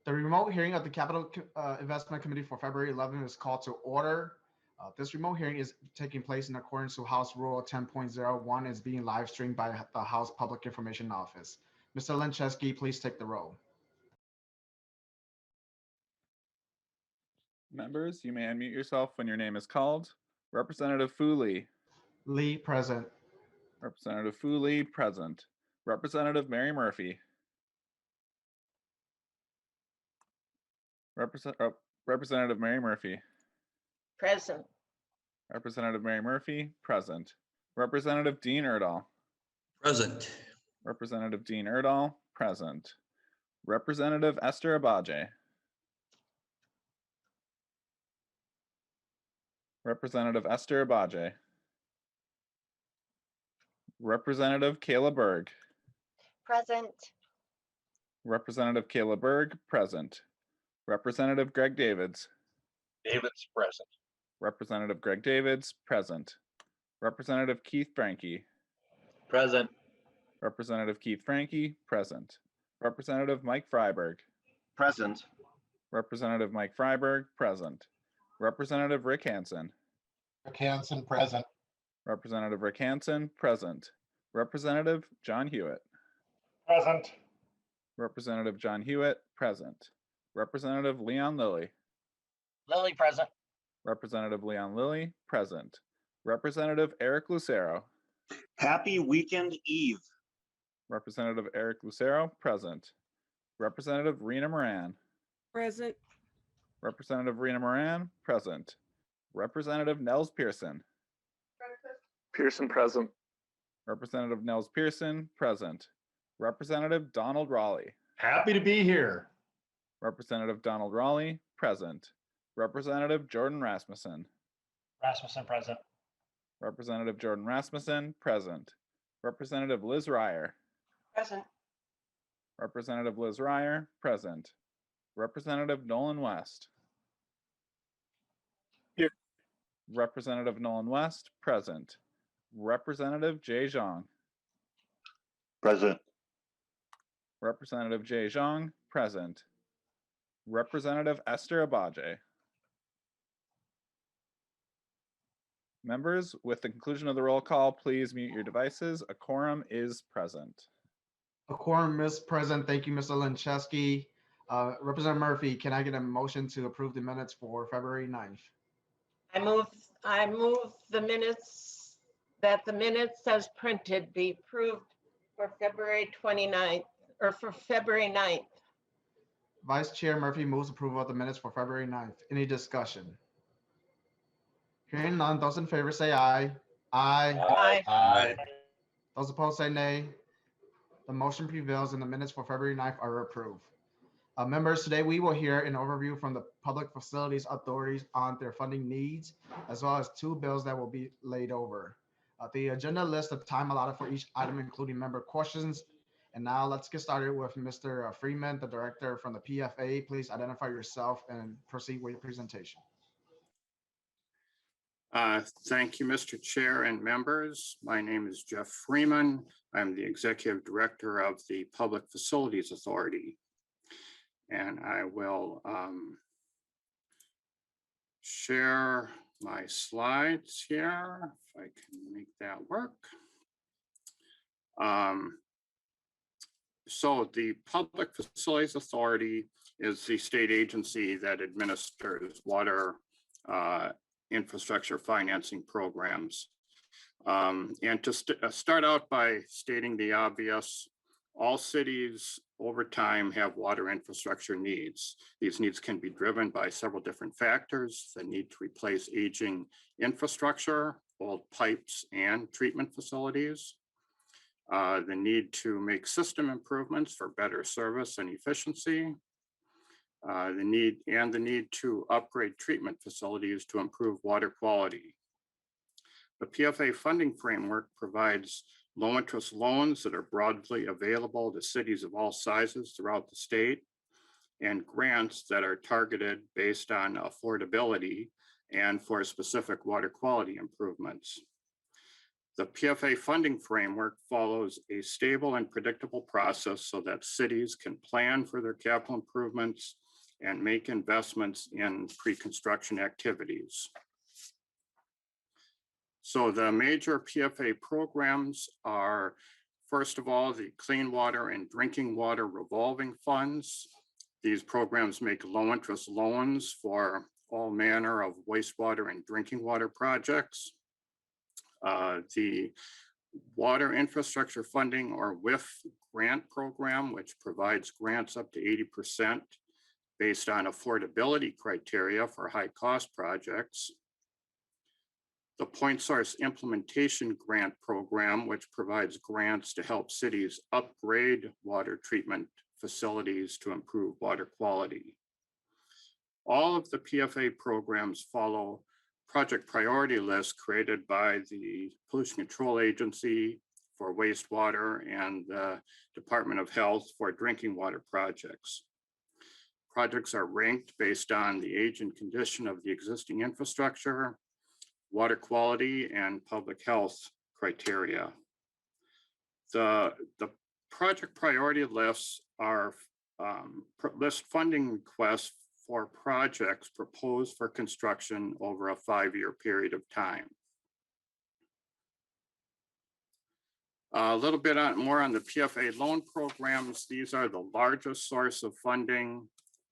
The remote hearing of the Capital Investment Committee for February 11th is called to order. This remote hearing is taking place in accordance to House Rule 10.01 and is being live streamed by the House Public Information Office. Mr. Lencheski, please take the roll. Members, you may unmute yourself when your name is called. Representative Fooley. Lee, present. Representative Fooley, present. Representative Mary Murphy. Representative Mary Murphy. Present. Representative Mary Murphy, present. Representative Dean Erdahl. Present. Representative Dean Erdahl, present. Representative Esther Abaje. Representative Esther Abaje. Representative Kayla Berg. Present. Representative Kayla Berg, present. Representative Greg Davids. Davids, present. Representative Greg Davids, present. Representative Keith Franke. Present. Representative Keith Franke, present. Representative Mike Freiberg. Present. Representative Mike Freiberg, present. Representative Rick Hansen. Rick Hansen, present. Representative Rick Hansen, present. Representative John Hewitt. Present. Representative John Hewitt, present. Representative Leon Lilly. Lily, present. Representative Leon Lilly, present. Representative Eric Lucero. Happy weekend eve. Representative Eric Lucero, present. Representative Rena Moran. Present. Representative Rena Moran, present. Representative Nels Pearson. Pearson, present. Representative Nels Pearson, present. Representative Donald Raleigh. Happy to be here. Representative Donald Raleigh, present. Representative Jordan Rasmussen. Rasmussen, present. Representative Jordan Rasmussen, present. Representative Liz Ryer. Present. Representative Liz Ryer, present. Representative Nolan West. Here. Representative Nolan West, present. Representative Jay Zhang. Present. Representative Jay Zhang, present. Representative Esther Abaje. Members, with the conclusion of the roll call, please mute your devices. A quorum is present. A quorum is present. Thank you, Mr. Lencheski. Representative Murphy, can I get a motion to approve the minutes for February 9th? I move the minutes, that the minutes as printed be approved for February 29th, or for February 9th. Vice Chair Murphy moves approval of the minutes for February 9th. Any discussion? Hearing none, those in favor say aye. Aye. Aye. Aye. Those opposed say nay. The motion prevails and the minutes for February 9th are approved. Members, today we will hear an overview from the Public Facilities Authorities on their funding needs, as well as two bills that will be laid over. The agenda lists the time allotted for each item, including member questions. And now let's get started with Mr. Freeman, the director from the PFA. Please identify yourself and proceed with your presentation. Thank you, Mr. Chair and members. My name is Jeff Freeman. I'm the Executive Director of the Public Facilities Authority. And I will share my slides here, if I can make that work. So the Public Facilities Authority is the state agency that administers water infrastructure financing programs. And to start out by stating the obvious, all cities over time have water infrastructure needs. These needs can be driven by several different factors: the need to replace aging infrastructure, old pipes and treatment facilities, the need to make system improvements for better service and efficiency, the need to upgrade treatment facilities to improve water quality. The PFA funding framework provides low interest loans that are broadly available to cities of all sizes throughout the state, and grants that are targeted based on affordability and for specific water quality improvements. The PFA funding framework follows a stable and predictable process so that cities can plan for their capital improvements and make investments in pre-construction activities. So the major PFA programs are, first of all, the Clean Water and Drinking Water Revolving Funds. These programs make low interest loans for all manner of wastewater and drinking water projects. The Water Infrastructure Funding, or WIF grant program, which provides grants up to 80% based on affordability criteria for high cost projects. The Point Source Implementation Grant Program, which provides grants to help cities upgrade water treatment facilities to improve water quality. All of the PFA programs follow project priority lists created by the Pollution Control Agency for wastewater and the Department of Health for drinking water projects. Projects are ranked based on the age and condition of the existing infrastructure, water quality, and public health criteria. The project priority lists are list funding requests for projects proposed for construction over a 5-year period of time. A little bit more on the PFA loan programs. These are the largest source of funding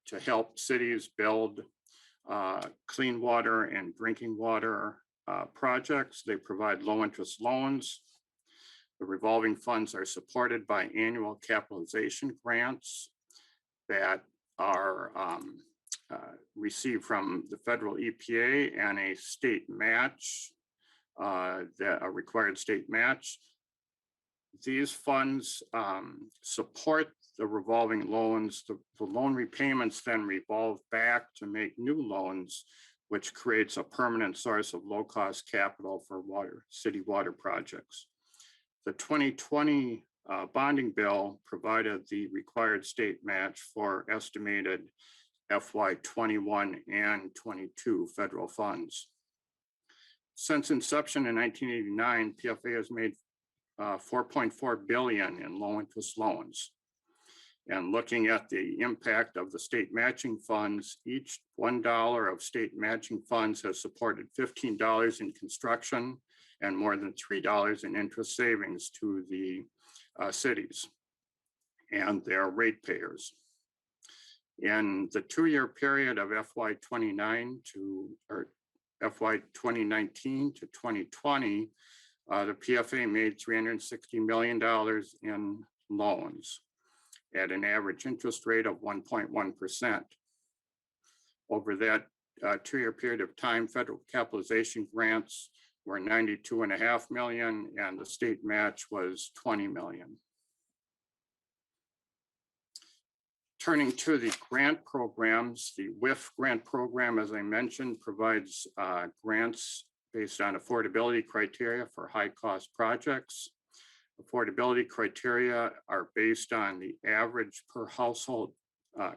to help cities build clean water and drinking water projects. They provide low interest loans. The revolving funds are supported by annual capitalization grants that are received from the federal EPA and a state match, a required state match. These funds support the revolving loans. The loan repayments then revolve back to make new loans, which creates a permanent source of low-cost capital for city water projects. The 2020 bonding bill provided the required state match for estimated FY 21 and 22 federal funds. Since inception in 1989, PFA has made $4.4 billion in low interest loans. And looking at the impact of the state matching funds, each $1 of state matching funds has supported $15 in construction and more than $3 in interest savings to the cities and their ratepayers. In the 2-year period of FY 2019 to 2020, the PFA made $360 million in loans at an average interest rate of 1.1%. Over that 2-year period of time, federal capitalization grants were $92.5 million and the state match was $20 million. Turning to the grant programs, the WIF grant program, as I mentioned, provides grants based on affordability criteria for high-cost projects. Affordability criteria are based on the average per household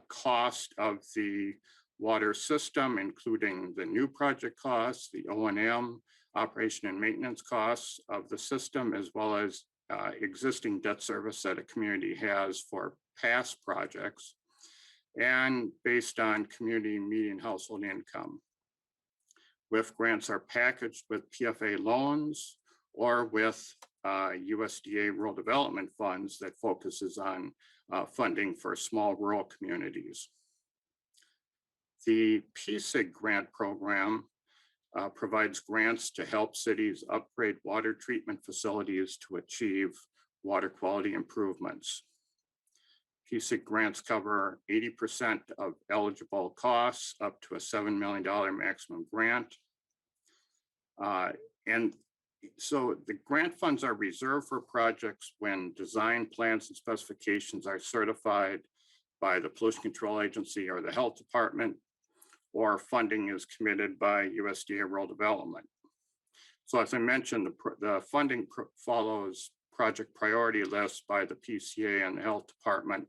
cost of the water system, including the new project costs, the O&M, operation and maintenance costs of the system, as well as existing debt service that a community has for past projects, and based on community median household income. WIF grants are packaged with PFA loans or with USDA rural development funds that focuses on funding for small rural communities. The PSIG grant program provides grants to help cities upgrade water treatment facilities to achieve water quality improvements. PSIG grants cover 80% of eligible costs up to a $7 million maximum grant. And so the grant funds are reserved for projects when design plans and specifications are certified by the Pollution Control Agency or the Health Department, or funding is committed by USDA Rural Development. So as I mentioned, the funding follows project priority lists by the PCA and the Health Department.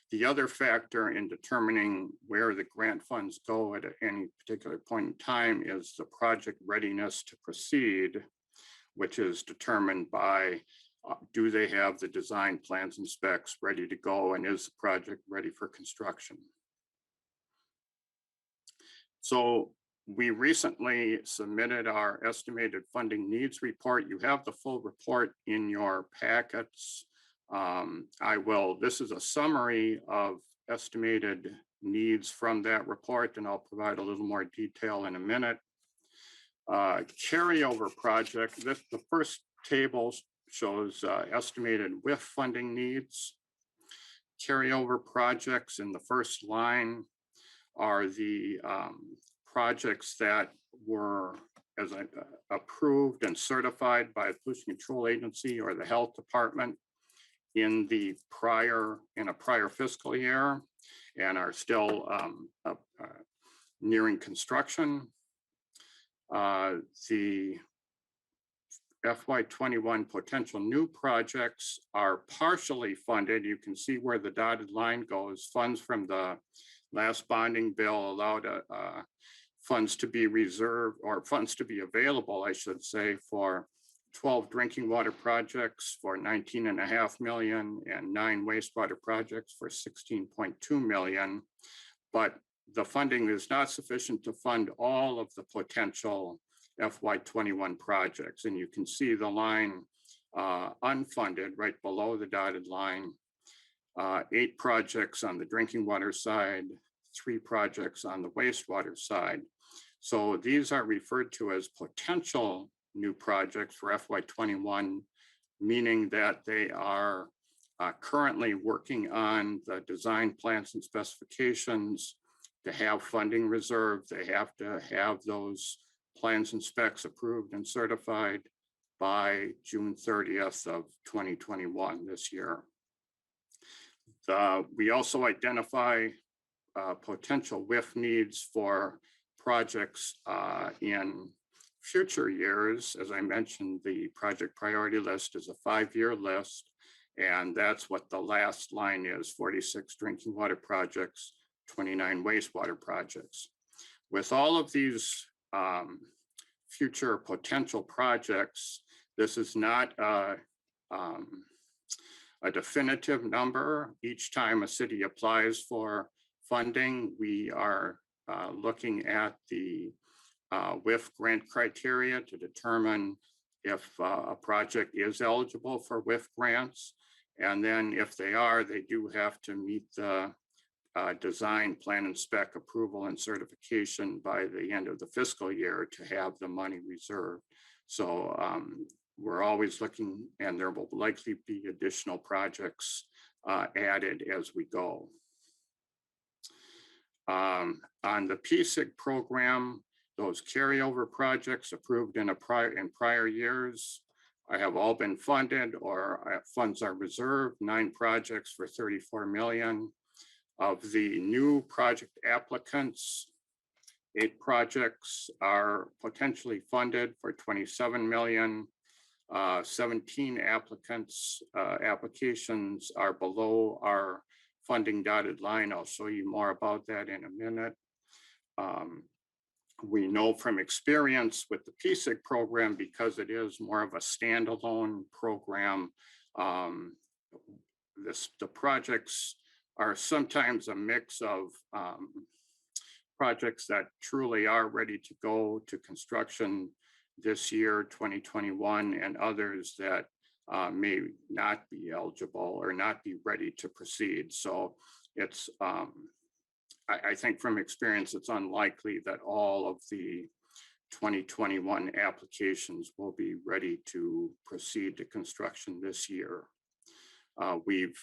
The other factor in determining where the grant funds go at any particular point in time is the project readiness to proceed, which is determined by do they have the design plans and specs ready to go, and is the project ready for construction? So we recently submitted our estimated funding needs report. You have the full report in your packets. This is a summary of estimated needs from that report, and I'll provide a little more detail in a minute. Carryover project, the first table shows estimated WIF funding needs. Carryover projects in the first line are the projects that were approved and certified by the Pollution Control Agency or the Health Department in a prior fiscal year and are still nearing construction. The FY21 potential new projects are partially funded. You can see where the dotted line goes. Funds from the last bonding bill allowed funds to be reserved, or funds to be available, I should say, for 12 drinking water projects for 19.5 million and 9 wastewater projects for 16.2 million. But the funding is not sufficient to fund all of the potential FY21 projects. And you can see the line unfunded right below the dotted line. 8 projects on the drinking water side, 3 projects on the wastewater side. So these are referred to as potential new projects for FY21, meaning that they are currently working on the design plans and specifications. To have funding reserved, they have to have those plans and specs approved and certified by June 30th of 2021 this year. We also identify potential WIF needs for projects in future years. As I mentioned, the project priority list is a 5-year list, and that's what the last line is: 46 drinking water projects, 29 wastewater projects. With all of these future potential projects, this is not a definitive number. Each time a city applies for funding, we are looking at the WIF grant criteria to determine if a project is eligible for WIF grants. And then if they are, they do have to meet the design plan and spec approval and certification by the end of the fiscal year to have the money reserved. So we're always looking, and there will likely be additional projects added as we go. On the PSIG program, those carryover projects approved in prior years have all been funded, or funds are reserved. 9 projects for 34 million. Of the new project applicants, 8 projects are potentially funded for 27 million. 17 applications are below our funding dotted line. I'll show you more about that in a minute. We know from experience with the PSIG program, because it is more of a standalone program, the projects are sometimes a mix of projects that truly are ready to go to construction this year, 2021, and others that may not be eligible or not be ready to proceed. So it's, I think from experience, it's unlikely that all of the 2021 applications will be ready to proceed to construction this year. We've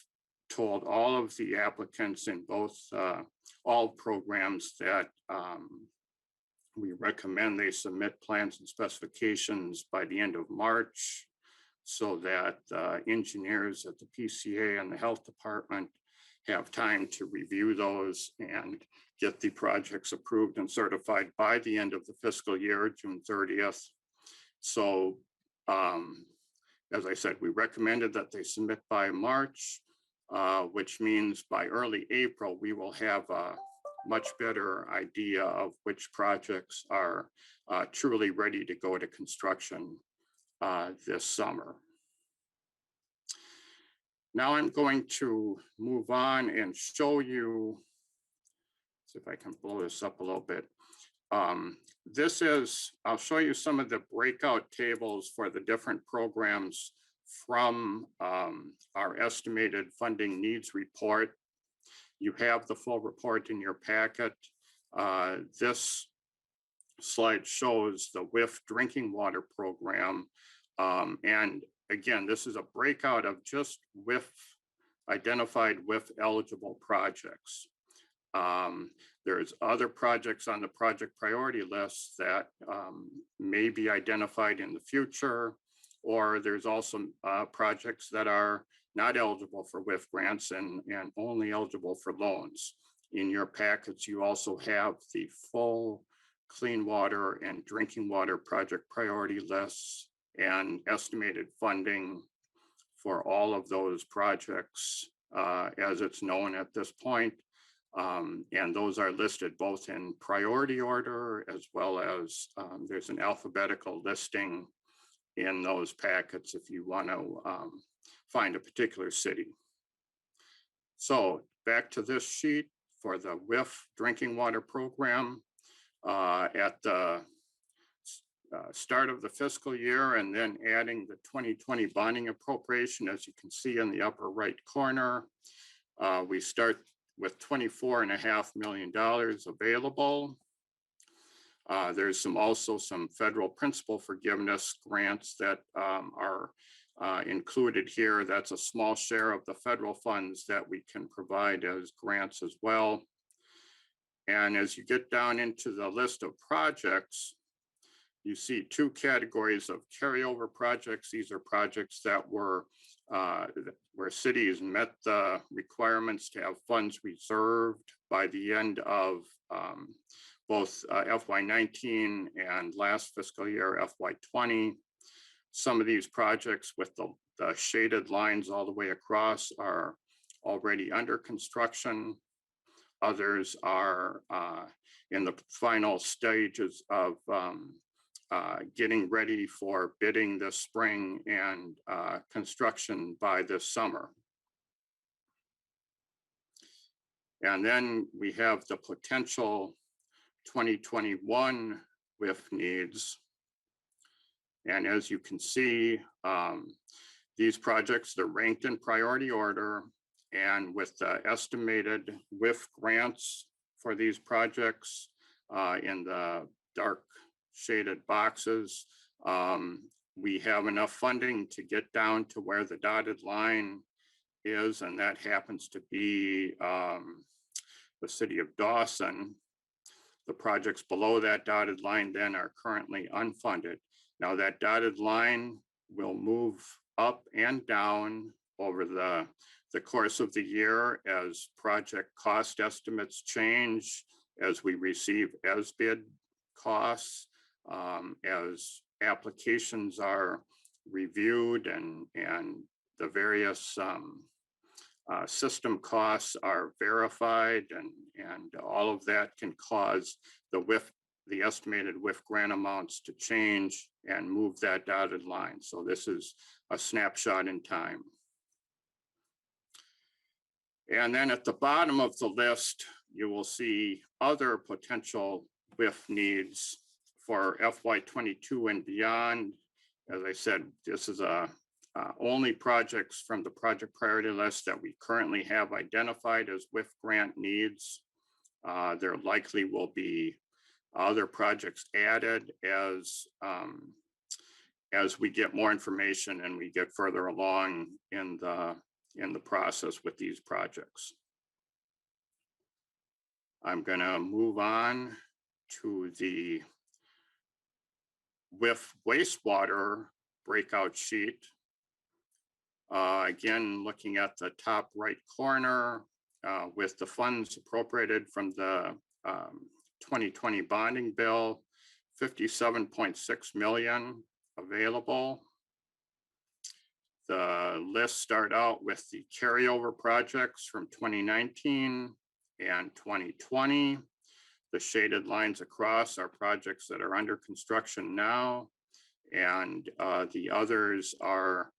told all of the applicants in both all programs that we recommend they submit plans and specifications by the end of March, so that engineers at the PCA and the Health Department have time to review those and get the projects approved and certified by the end of the fiscal year, June 30th. So as I said, we recommended that they submit by March, which means by early April, we will have a much better idea of which projects are truly ready to go to construction this summer. Now I'm going to move on and show you, see if I can blow this up a little bit. I'll show you some of the breakout tables for the different programs from our estimated funding needs report. You have the full report in your packet. This slide shows the WIF drinking water program. And again, this is a breakout of just identified WIF eligible projects. There's other projects on the project priority list that may be identified in the future, or there's also projects that are not eligible for WIF grants and only eligible for loans. In your packets, you also have the full clean water and drinking water project priority lists and estimated funding for all of those projects as it's known at this point. And those are listed both in priority order as well as there's an alphabetical listing in those packets if you want to find a particular city. So back to this sheet for the WIF drinking water program at the start of the fiscal year and then adding the 2020 bonding appropriation, as you can see in the upper right corner, we start with $24.5 million available. There's also some federal principal forgiveness grants that are included here. That's a small share of the federal funds that we can provide as grants as well. And as you get down into the list of projects, you see two categories of carryover projects. These are projects that were where cities met the requirements to have funds reserved by the end of both FY19 and last fiscal year, FY20. Some of these projects with the shaded lines all the way across are already under construction. Others are in the final stages of getting ready for bidding this spring and construction by this summer. And then we have the potential 2021 WIF needs. And as you can see, these projects, they're ranked in priority order, and with the estimated WIF grants for these projects in the dark shaded boxes, we have enough funding to get down to where the dotted line is, and that happens to be the city of Dawson. The projects below that dotted line then are currently unfunded. Now that dotted line will move up and down over the course of the year as project cost estimates change, as we receive as-bid costs, as applications are reviewed and the various system costs are verified, and all of that can cause the estimated WIF grant amounts to change and move that dotted line. So this is a snapshot in time. And then at the bottom of the list, you will see other potential WIF needs for FY22 and beyond. As I said, this is only projects from the project priority list that we currently have identified as WIF grant needs. There likely will be other projects added as we get more information and we get further along in the process with these projects. I'm going to move on to the WIF wastewater breakout sheet. Again, looking at the top right corner with the funds appropriated from the 2020 bonding bill, 57.6 million available. The list start out with the carryover projects from 2019 and 2020. The shaded lines across are projects that are under construction now. And the others are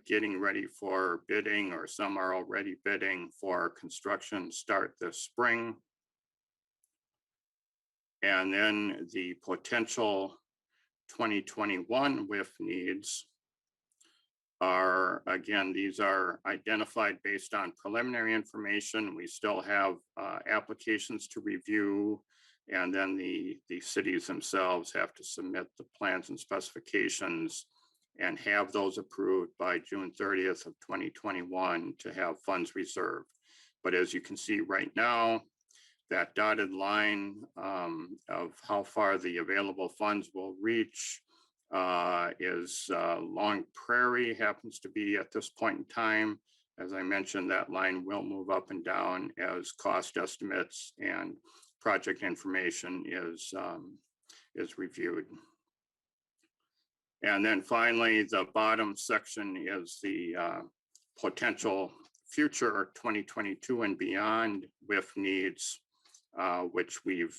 getting ready for bidding, or some are already bidding for construction start this spring. And then the potential 2021 WIF needs are, again, these are identified based on preliminary information. We still have applications to review, and then the cities themselves have to submit the plans and specifications and have those approved by June 30th of 2021 to have funds reserved. But as you can see right now, that dotted line of how far the available funds will reach is Long Prairie happens to be at this point in time. As I mentioned, that line will move up and down as cost estimates and project information is reviewed. And then finally, the bottom section is the potential future 2022 and beyond WIF needs, which we've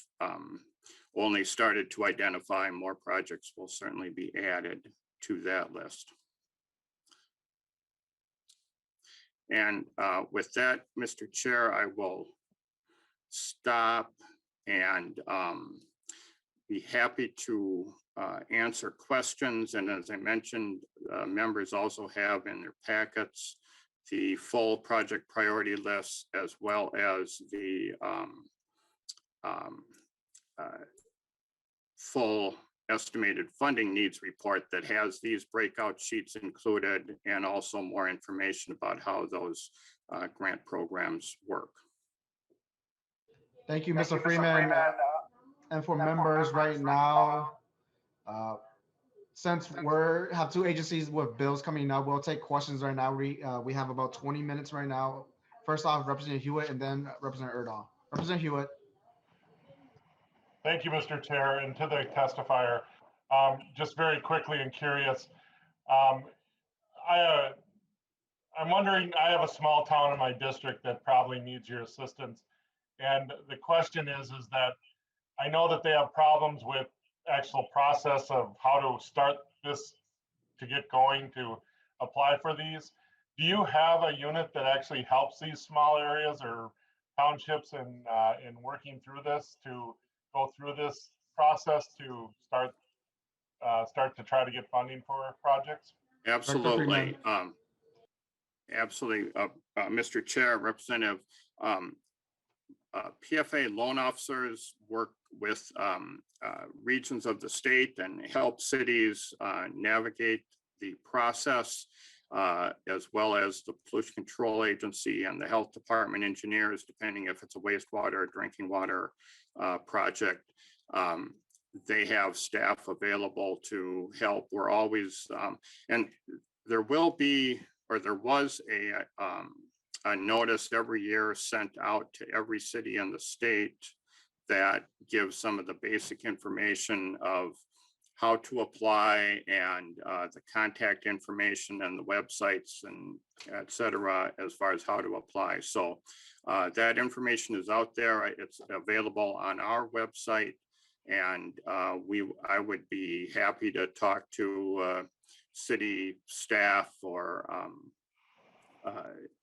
only started to identify. More projects will certainly be added to that list. And with that, Mr. Chair, I will stop and be happy to answer questions. And as I mentioned, members also have in their packets the full project priority list, as well as the full estimated funding needs report that has these breakout sheets included, and also more information about how those grant programs work. Thank you, Mr. Freeman. And for members right now, since we have two agencies with bills coming up, we'll take questions right now. We have about 20 minutes right now. First off, Representative Hewitt, and then Representative Erdahl. Representative Hewitt. Thank you, Mr. Chair, and to the testifier. Just very quickly and curious, I'm wondering, I have a small town in my district that probably needs your assistance. And the question is that I know that they have problems with actual process of how to start this to get going to apply for these. Do you have a unit that actually helps these small areas or townships in working through this, to go through this process to start to try to get funding for projects? Absolutely. Absolutely. Mr. Chair, Representative, PFA loan officers work with regions of the state and help cities navigate the process, as well as the Pollution Control Agency and the Health Department engineers, depending if it's a wastewater or drinking water project. They have staff available to help. We're always, and there will be, or there was a notice every year sent out to every city in the state that gives some of the basic information of how to apply, and the contact information and the websites and et cetera, as far as how to apply. So that information is out there. It's available on our website, and I would be happy to talk to city staff or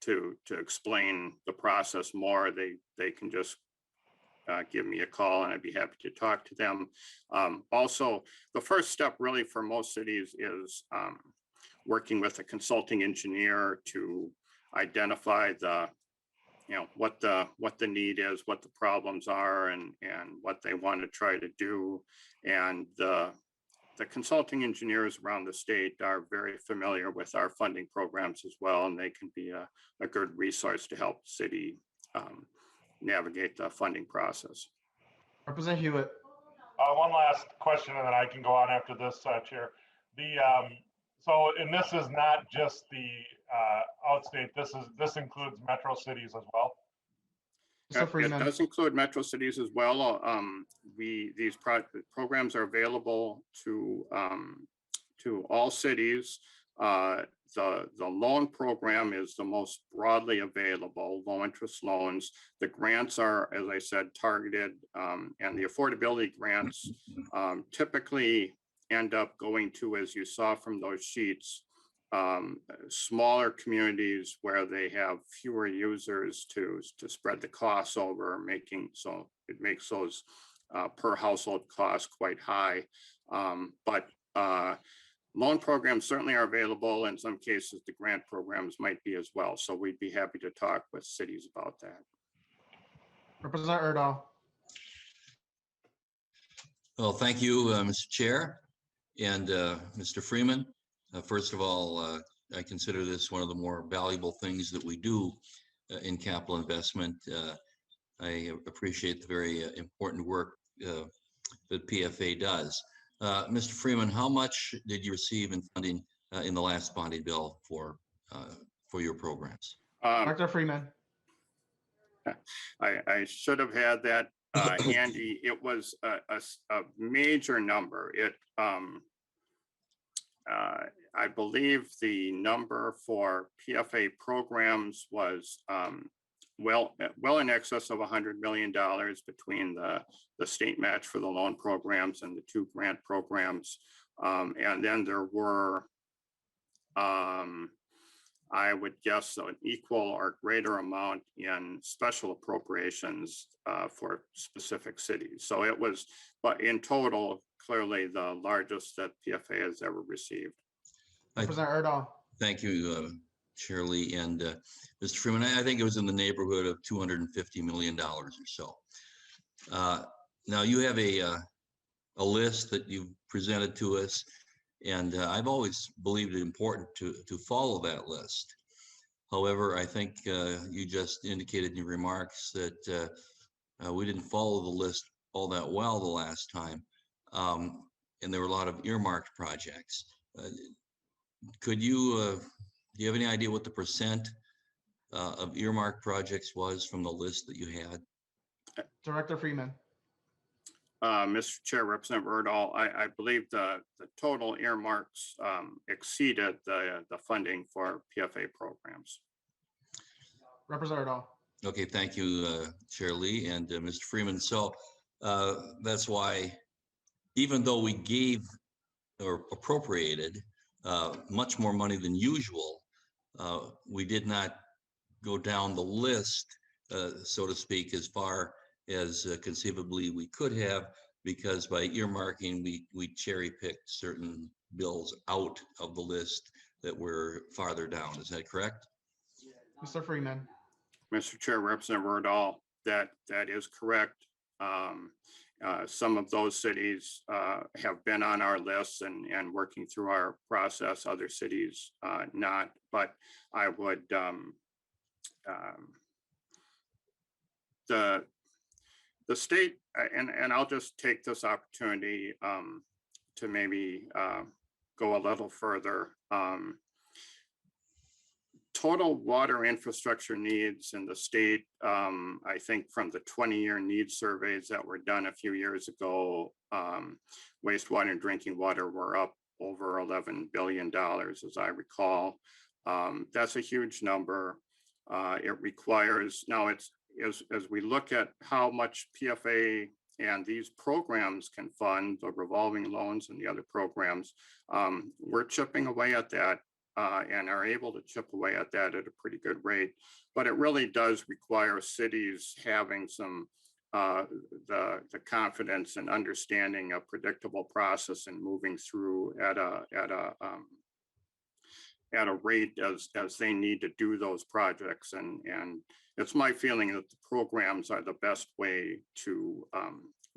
to explain the process more. They can just give me a call, and I'd be happy to talk to them. Also, the first step really for most cities is working with a consulting engineer to identify the, what the need is, what the problems are, and what they want to try to do. And the consulting engineers around the state are very familiar with our funding programs as well, and they can be a good resource to help the city navigate the funding process. Representative Hewitt. One last question, and then I can go on after this, Chair. And this is not just the outstate. This includes metro cities as well. It does include metro cities as well. These programs are available to all cities. The loan program is the most broadly available, low interest loans. The grants are, as I said, targeted, and the affordability grants typically end up going to, as you saw from those sheets, smaller communities where they have fewer users to spread the costs over, it makes those per household costs quite high. But loan programs certainly are available. In some cases, the grant programs might be as well. So we'd be happy to talk with cities about that. Representative Erdahl. Well, thank you, Mr. Chair and Mr. Freeman. First of all, I consider this one of the more valuable things that we do in capital investment. I appreciate the very important work that PFA does. Mr. Freeman, how much did you receive in funding in the last bonding bill for your programs? Dr. Freeman. I should have had that handy. It was a major number. I believe the number for PFA programs was well in excess of $100 million between the state match for the loan programs and the 2 grant programs. And then there were, I would guess, an equal or greater amount in special appropriations for specific cities. So it was, but in total, clearly the largest that PFA has ever received. Representative Erdahl. Thank you, Shirley and Mr. Freeman. I think it was in the neighborhood of $250 million or so. Now you have a list that you've presented to us, and I've always believed it important to follow that list. However, I think you just indicated in your remarks that we didn't follow the list all that well the last time, and there were a lot of earmarked projects. Could you, do you have any idea what the percent of earmarked projects was from the list that you had? Director Freeman. Mr. Chair, Representative Erdahl, I believe the total earmarks exceeded the funding for PFA programs. Representative Erdahl. Okay, thank you, Chair Lee and Mr. Freeman. So that's why, even though we gave or appropriated much more money than usual, we did not go down the list, so to speak, as far as conceivably we could have, because by earmarking, we cherry picked certain bills out of the list that were farther down. Is that correct? Mr. Freeman. Mr. Chair, Representative Erdahl, that is correct. Some of those cities have been on our list and working through our process, other cities not, but I would, the state, and I'll just take this opportunity to maybe go a little further. Total water infrastructure needs in the state, I think from the 20-year needs surveys that were done a few years ago, wastewater and drinking water were up over $11 billion, as I recall. That's a huge number. It requires, now it's, as we look at how much PFA and these programs can fund, the revolving loans and the other programs, we're chipping away at that and are able to chip away at that at a pretty good rate. But it really does require cities having some the confidence and understanding a predictable process and moving through at a rate as they need to do those projects. And it's my feeling that the programs are the best way to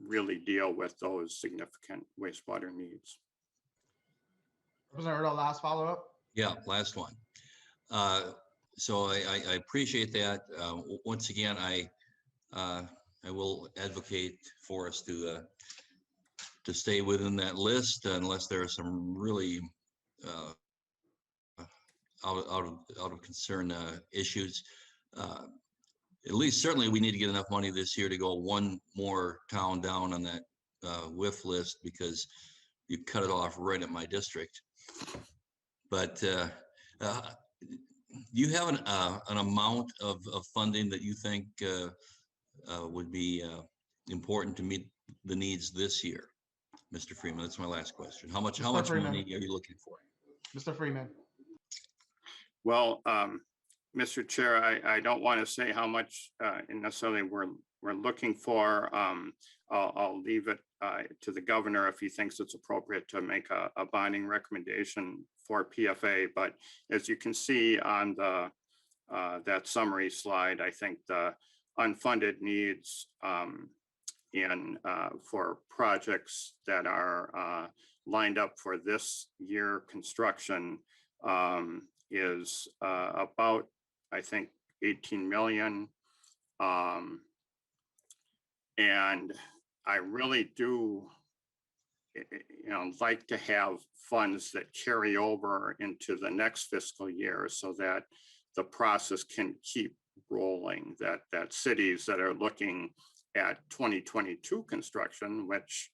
really deal with those significant wastewater needs. Representative Erdahl, last follow-up. Yeah, last one. So I appreciate that. Once again, I will advocate for us to stay within that list unless there are some really out of concern issues. At least certainly we need to get enough money this year to go one more town down on that WIF list, because you cut it off right at my district. But you have an amount of funding that you think would be important to meet the needs this year, Mr. Freeman? That's my last question. How much Mr. money Freeman. are you looking for? Mr. Freeman. Well, Mr. Chair, I don't want to say how much necessarily we're looking for. I'll leave it to the governor if he thinks it's appropriate to make a bonding recommendation for PFA. But as you can see on the that summary slide, I think the unfunded needs for projects that are lined up for this year construction is about, I think, 18 million. And I really do, like to have funds that carry over into the next fiscal year so that the process can keep rolling, that cities that are looking at 2022 construction, which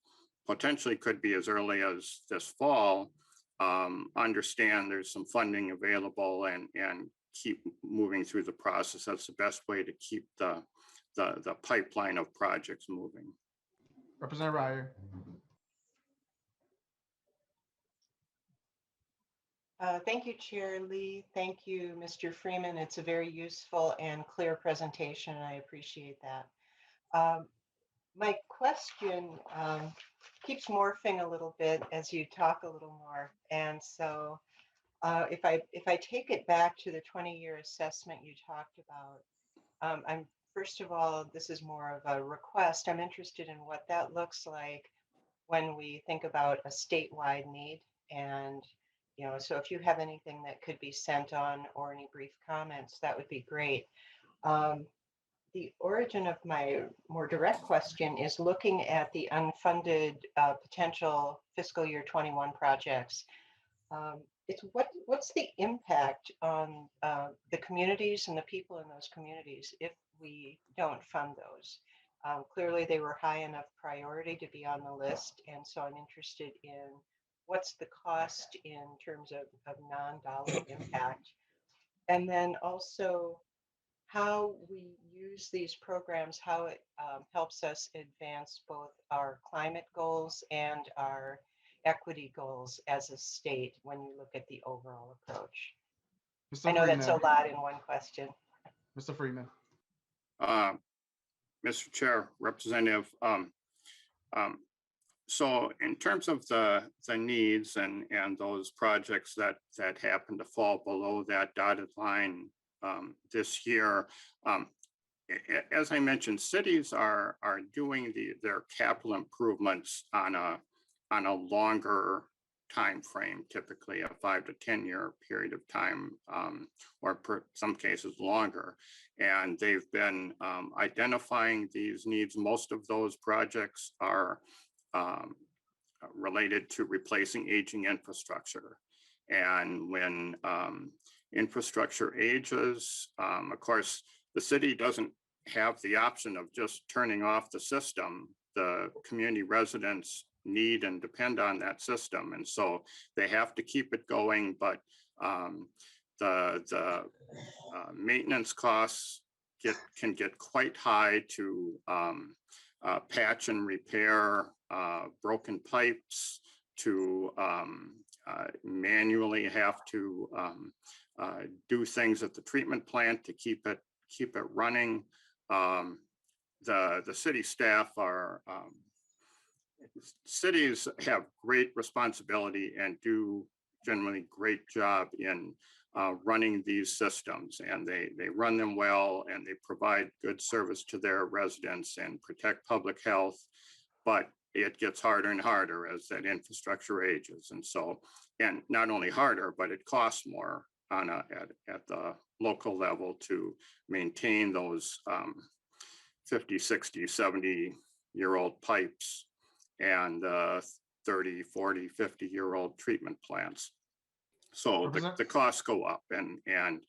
potentially could be as early as this fall, understand there's some funding available and keep moving through the process. That's the best way to keep the pipeline of projects moving. Representative Ryer. Thank you, Chair Lee. Thank you, Mr. Freeman. It's a very useful and clear presentation, and I appreciate that. My question keeps morphing a little bit as you talk a little more. And so if I take it back to the 20-year assessment you talked about, first of all, this is more of a request. I'm interested in what that looks like when we think about a statewide need. And so if you have anything that could be sent on or any brief comments, that would be great. The origin of my more direct question is looking at the unfunded potential fiscal year 21 projects. What's the impact on the communities and the people in those communities if we don't fund those? Clearly, they were high enough priority to be on the list, and so I'm interested in what's the cost in terms of non-dollar impact, and then also how we use these programs, how it helps us advance both our climate goals and our equity goals as a state when you look at the overall approach. Mr. I know Freeman. that's a lot in one question. Mr. Freeman. Mr. Chair, Representative, so in terms of the needs and those projects that happen to fall below that dotted line this year, as I mentioned, cities are doing their capital improvements on a longer time frame, typically a 5 to 10 year period of time, or some cases longer. And they've been identifying these needs. Most of those projects are related to replacing aging infrastructure. And when infrastructure ages, of course, the city doesn't have the option of just turning off the system. The community residents need and depend on that system, and so they have to keep it going. But the maintenance costs can get quite high to patch and repair broken pipes, to manually have to do things at the treatment plant to keep it running. The city staff are cities have great responsibility and do generally great job in running these systems, and they run them well, and they provide good service to their residents and protect public health. But it gets harder and harder as that infrastructure ages, and so, and not only harder, but it costs more at the local level to maintain those 50, 60, 70-year-old pipes and 30, 40, 50-year-old treatment plants. So the costs go up, and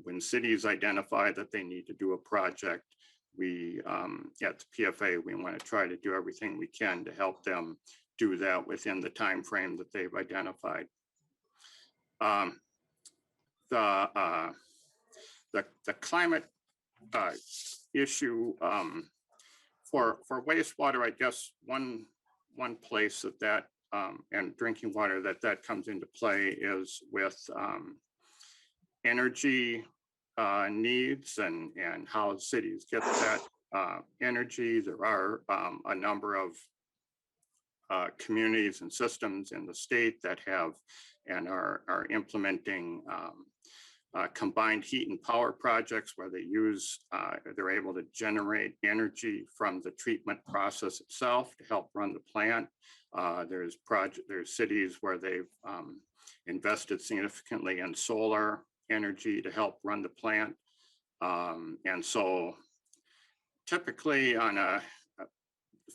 when cities identify that they need to do a project, we at the PFA, we want to try to do everything we can to help them do that within the time frame that they've identified. The climate issue for wastewater, I guess one one place that and drinking water that comes into play is with energy needs and how cities get that energy. There are a number of communities and systems in the state that have and are implementing combined heat and power projects where they use, they're able to generate energy from the treatment process itself to help run the plant. There's cities where they've invested significantly in solar energy to help run the plant. And so typically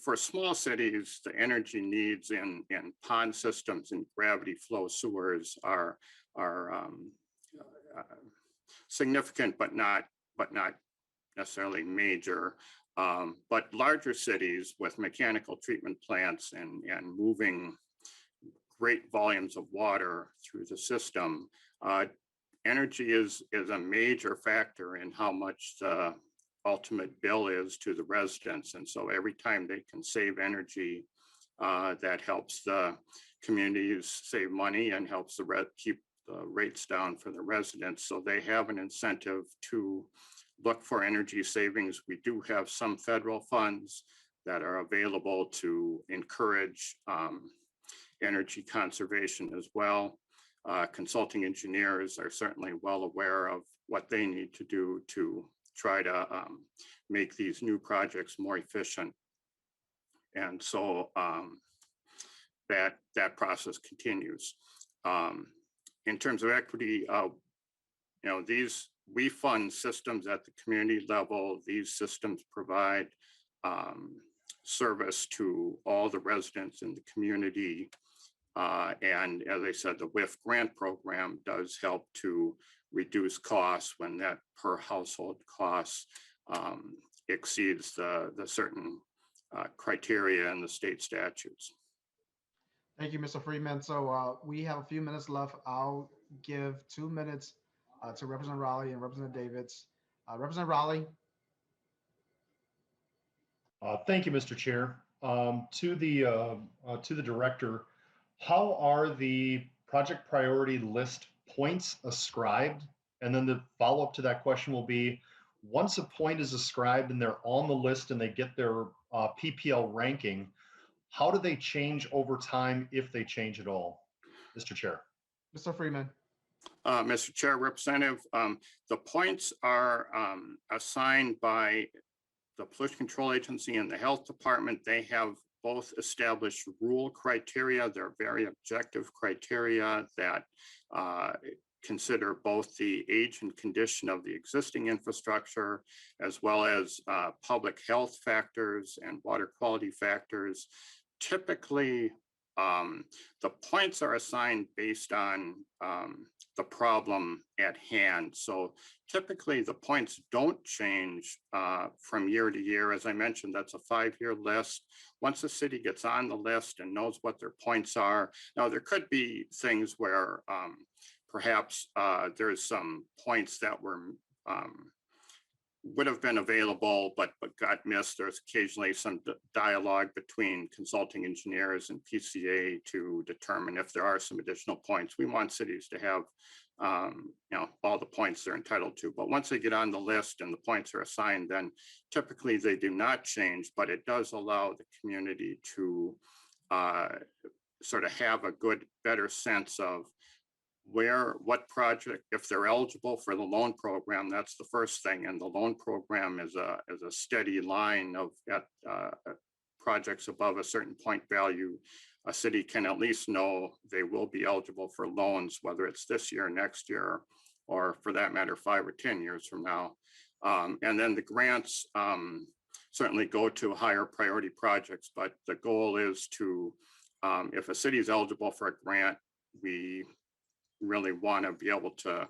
for small cities, the energy needs in pond systems and gravity flow sewers are significant, but not necessarily major. But larger cities with mechanical treatment plants and moving great volumes of water through the system, energy is a major factor in how much the ultimate bill is to the residents. And so every time they can save energy, that helps the communities save money and helps keep the rates down for the residents. So they have an incentive to look for energy savings. We do have some federal funds that are available to encourage energy conservation as well. Consulting engineers are certainly well aware of what they need to do to try to make these new projects more efficient. And so that process continues. In terms of equity, we fund systems at the community level. These systems provide service to all the residents in the community. And as I said, the WIF grant program does help to reduce costs when that per household cost exceeds the certain criteria in the state statutes. Thank you, Mr. Freeman. So we have a few minutes left. I'll give 2 minutes to Representative Raleigh and Representative Davids. Representative Raleigh. Thank you, Mr. Chair. To the director, how are the project priority list points ascribed? And then the follow-up to that question will be, once a point is ascribed and they're on the list and they get their PPL ranking, how do they change over time if they change at all? Mr. Chair. Mr. Freeman. Mr. Chair, Representative, the points are assigned by the Pollution Control Agency and the Health Department. They have both established rule criteria. They're very objective criteria that consider both the age and condition of the existing infrastructure, as well as public health factors and water quality factors. Typically, the points are assigned based on the problem at hand. So typically the points don't change from year to year. As I mentioned, that's a 5-year list. Once the city gets on the list and knows what their points are, now there could be things where perhaps there's some points that would have been available, but got missed. There's occasionally some dialogue between consulting engineers and PCA to determine if there are some additional points. We want cities to have, all the points they're entitled to. But once they get on the list and the points are assigned, then typically they do not change. But it does allow the community to sort of have a better sense of what project, if they're eligible for the loan program, that's the first thing. And the loan program is a steady line of projects above a certain point value. A city can at least know they will be eligible for loans, whether it's this year, next year, or for that matter, 5 or 10 years from now. And then the grants certainly go to higher priority projects, but the goal is to, if a city is eligible for a grant, we really want to be able to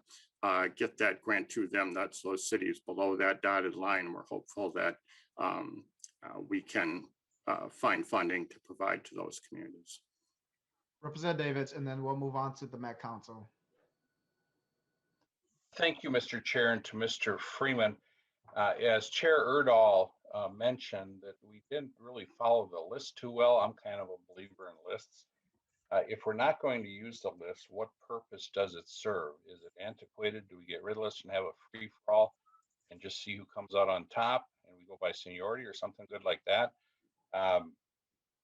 get that grant to them. That's those cities below that dotted line. We're hopeful that we can find funding to provide to those communities. Representative Davids, and then we'll move on to the Met Council. Thank you, Mr. Chair, and to Mr. Freeman. As Chair Erdahl mentioned that we didn't really follow the list too well. I'm kind of a believer in lists. If we're not going to use the list, what purpose does it serve? Is it antiquated? Do we get rid of the list and have a free for all and just see who comes out on top and we go by seniority or something good like that?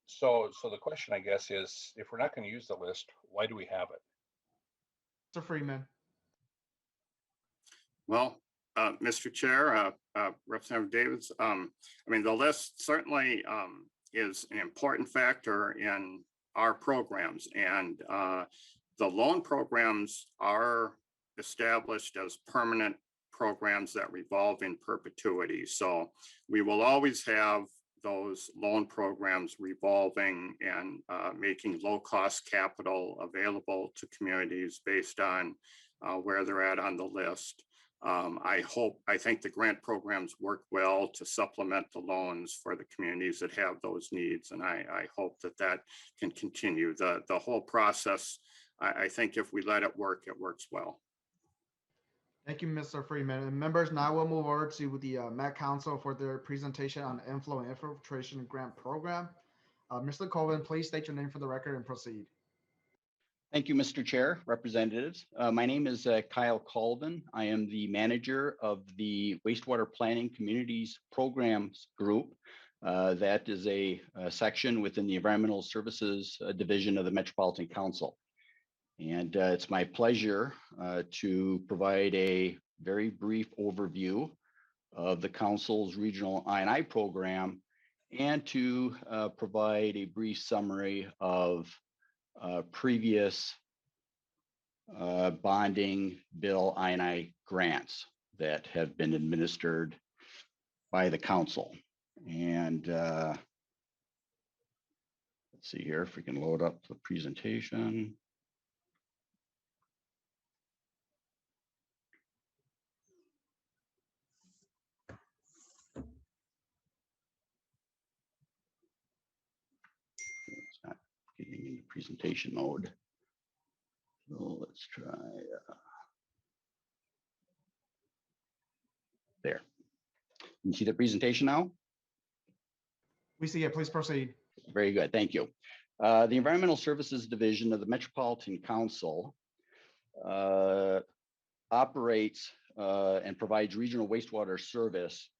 So the question, I guess, is if we're not going to use the list, why do we have it? Mr. Freeman. Well, Mr. Chair, Representative Davids, I mean, the list certainly is an important factor in our programs, and the loan programs are established as permanent programs that revolve in perpetuity. So we will always have those loan programs revolving and making low-cost capital available to communities based on where they're at on the list. I think the grant programs work well to supplement the loans for the communities that have those needs. And I hope that that can continue. The whole process, I think if we let it works well. Thank you, Mr. Freeman. And members, now we'll move over to the Met Council for their presentation on the Inflow and Infiltration Grant Program. Mr. Colvin, please state your name for the record and proceed. Thank you, Mr. Chair, representatives. My name is Kyle Colvin. I am the manager of the Wastewater Planning Communities Programs Group. That is a section within the Environmental Services Division of the Metropolitan Council. And it's my pleasure to provide a very brief overview of the Council's regional I&I program and to provide a brief summary of previous bonding bill I&I grants that have been administered by the Council. And let's see here if we can load up the presentation. It's not getting into presentation mode. So let's try. There. You see the presentation now? We see it. Please proceed. Very good. Thank you. The Environmental Services Division of the Metropolitan Council operates and provides regional wastewater service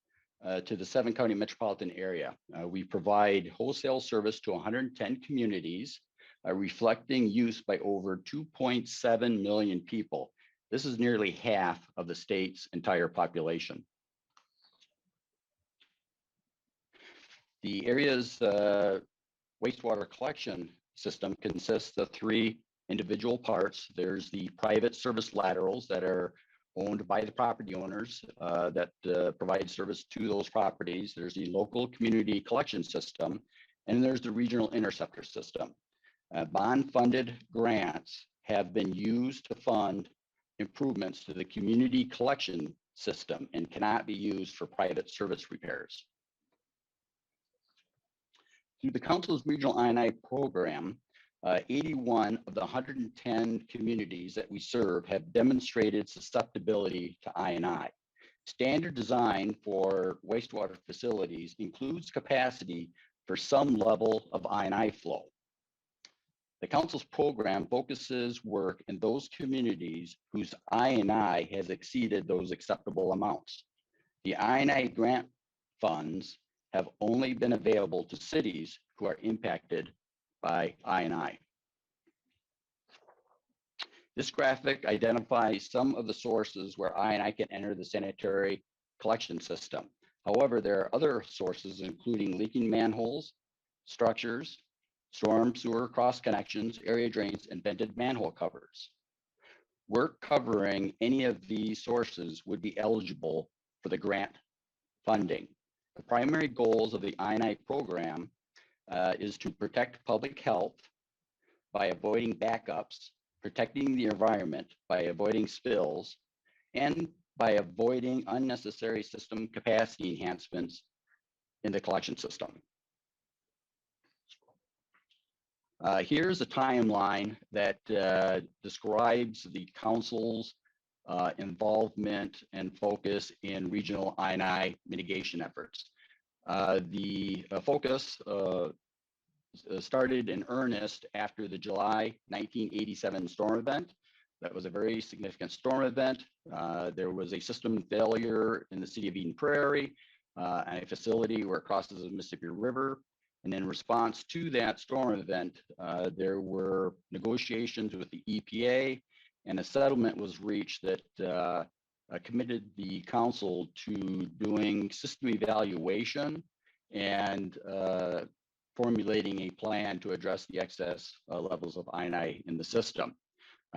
to the 7-county metropolitan area. We provide wholesale service to 110 communities, reflecting use by over 2.7 million people. This is nearly half of the state's entire population. The area's wastewater collection system consists of 3 individual parts. There's the private service laterals that are owned by the property owners that provide service to those properties. There's the local community collection system, and there's the regional interceptor system. Bond-funded grants have been used to fund improvements to the community collection system and cannot be used for private service repairs. Through the Council's regional I&I program, 81 of the 110 communities that we serve have demonstrated susceptibility to I&I. Standard design for wastewater facilities includes capacity for some level of I&I flow. The Council's program focuses work in those communities whose I&I has exceeded those acceptable amounts. The I&I grant funds have only been available to cities who are impacted by I&I. This graphic identifies some of the sources where I&I can enter the sanitary collection system. However, there are other sources, including leaking manholes, structures, storm sewer cross connections, area drains, and vented manhole covers. Work covering any of these sources would be eligible for the grant funding. The primary goals of the I&I program is to protect public health by avoiding backups, protecting the environment by avoiding spills, and by avoiding unnecessary system capacity enhancements in the collection system. Here's a timeline that describes the Council's involvement and focus in regional I&I mitigation efforts. The focus started in earnest after the July 1987 storm event. That was a very significant storm event. There was a system failure in the city of Eden Prairie, a facility where it crosses the Mississippi River. And in response to that storm event, there were negotiations with the EPA, and a settlement was reached that committed the council to doing system evaluation and formulating a plan to address the excess levels of I&I in the system.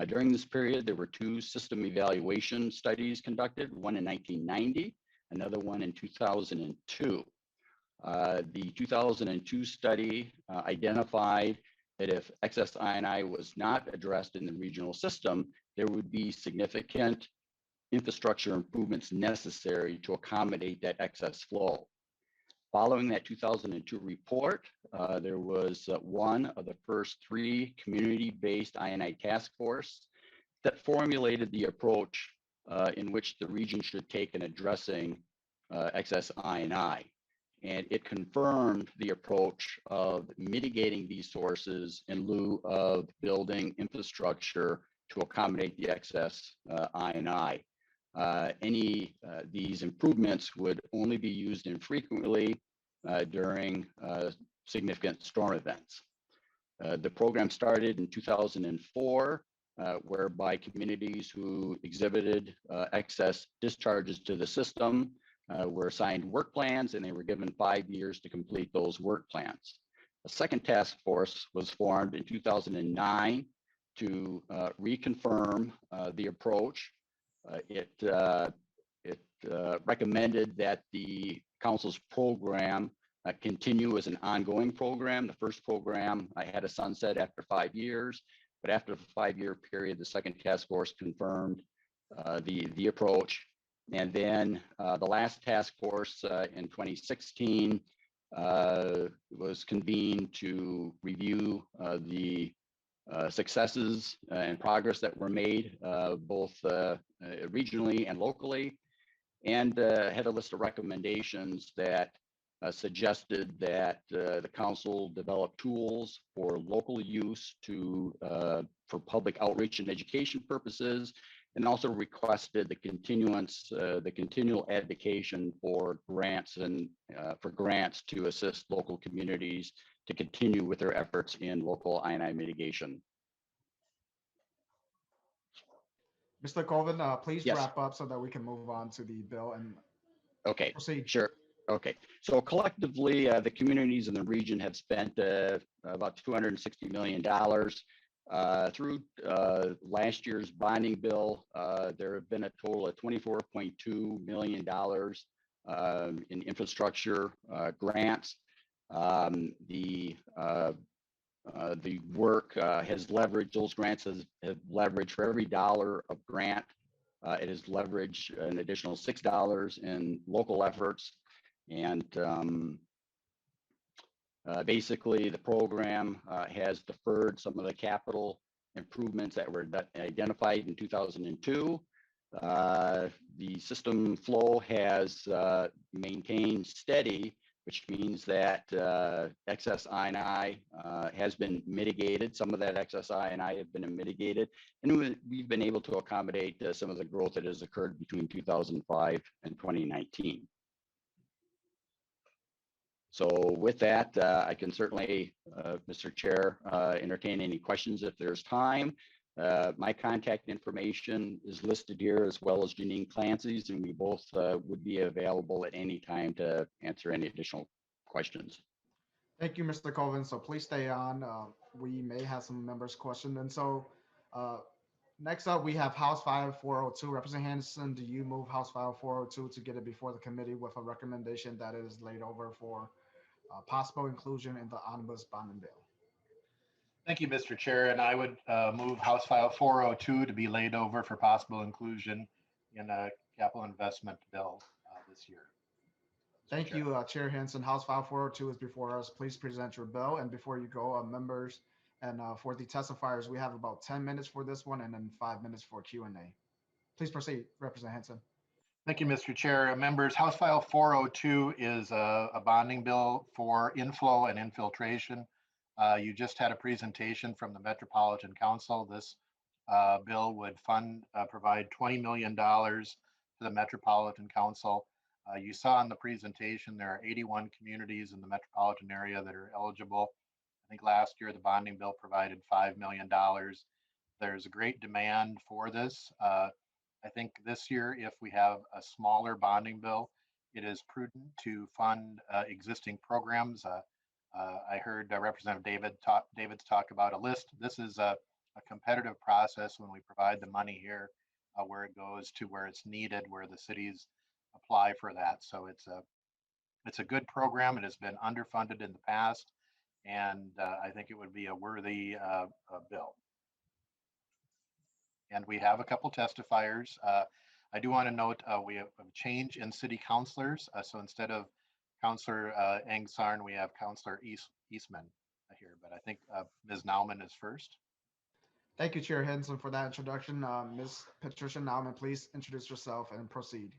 During this period, there were 2 system evaluation studies conducted, one in 1990, another one in 2002. The 2002 study identified that if excess I&I was not addressed in the regional system, there would be significant infrastructure improvements necessary to accommodate that excess flow. Following that 2002 report, there was one of the first 3 community-based I&I task force that formulated the approach in which the region should take in addressing excess I&I. And it confirmed the approach of mitigating these sources in lieu of building infrastructure to accommodate the excess I&I. These improvements would only be used infrequently during significant storm events. The program started in 2004, whereby communities who exhibited excess discharges to the system were assigned work plans, and they were given 5 years to complete those work plans. A second task force was formed in 2009 to reconfirm the approach. It recommended that the council's program continue as an ongoing program. The first program I had a sunset after 5 years, but after the 5-year period, the second task force confirmed the approach. And then the last task force in 2016 was convened to review the successes and progress that were made both regionally and locally, and had a list of recommendations that suggested that the council develop tools for local use for public outreach and education purposes, and also requested the continual advocation for grants to assist local communities to continue with their efforts in local I&I mitigation. Mr. Colvin, please Yes. wrap up so that we can move on to the bill and Okay, proceed. sure. Okay, so collectively, the communities in the region have spent about $260 million. Through last year's bonding bill, there have been a total of $24.2 million in infrastructure grants. The work has leveraged, those grants have leveraged for every dollar of grant. It has leveraged an additional $6 in local efforts. And basically, the program has deferred some of the capital improvements that were identified in 2002. The system flow has maintained steady, which means that excess I&I has been mitigated. Some of that excess I&I have been mitigated, and we've been able to accommodate some of the growth that has occurred between 2005 and 2019. So with that, I can certainly, Mr. Chair, entertain any questions if there's time. My contact information is listed here, as well as Janine Clancy's, and we both would be available at any time to answer any additional questions. Thank you, Mr. Colvin. So please stay on. We may have some members' questions. And so next up, we have House File 402. Representative Hansen, do you move House File 402 to get it before the committee with a recommendation that it is laid over for possible inclusion in the omnibus bonding bill? Thank you, Mr. Chair, and I would move House File 402 to be laid over for possible inclusion in a capital investment bill this year. Thank you, Chair Hansen. House File 402 is before us. Please present your bill. And before you go, members, and for the testifiers, we have about 10 minutes for this one and then 5 minutes for Q&A. Please proceed, Representative Hansen. Thank you, Mr. Chair. Members, House File 402 is a bonding bill for inflow and infiltration. You just had a presentation from the Metropolitan Council. This bill would provide $20 million to the Metropolitan Council. You saw in the presentation, there are 81 communities in the metropolitan area that are eligible. I think last year the bonding bill provided $5 million. There's a great demand for this. I think this year, if we have a smaller bonding bill, it is prudent to fund existing programs. I heard Representative David's talk about a list. This is a competitive process when we provide the money here, where it goes to where it's needed, where the cities apply for that. So it's a good program. It has been underfunded in the past, and I think it would be a worthy bill. And we have a couple testifiers. I do want to note we have a change in city councilors. So instead of Councilor Angsarn, we have Councilor Eastman here. But I think Ms. Nauman is first. Thank you, Chair Hansen, for that introduction. Ms. Patricia Nauman, please introduce yourself and proceed.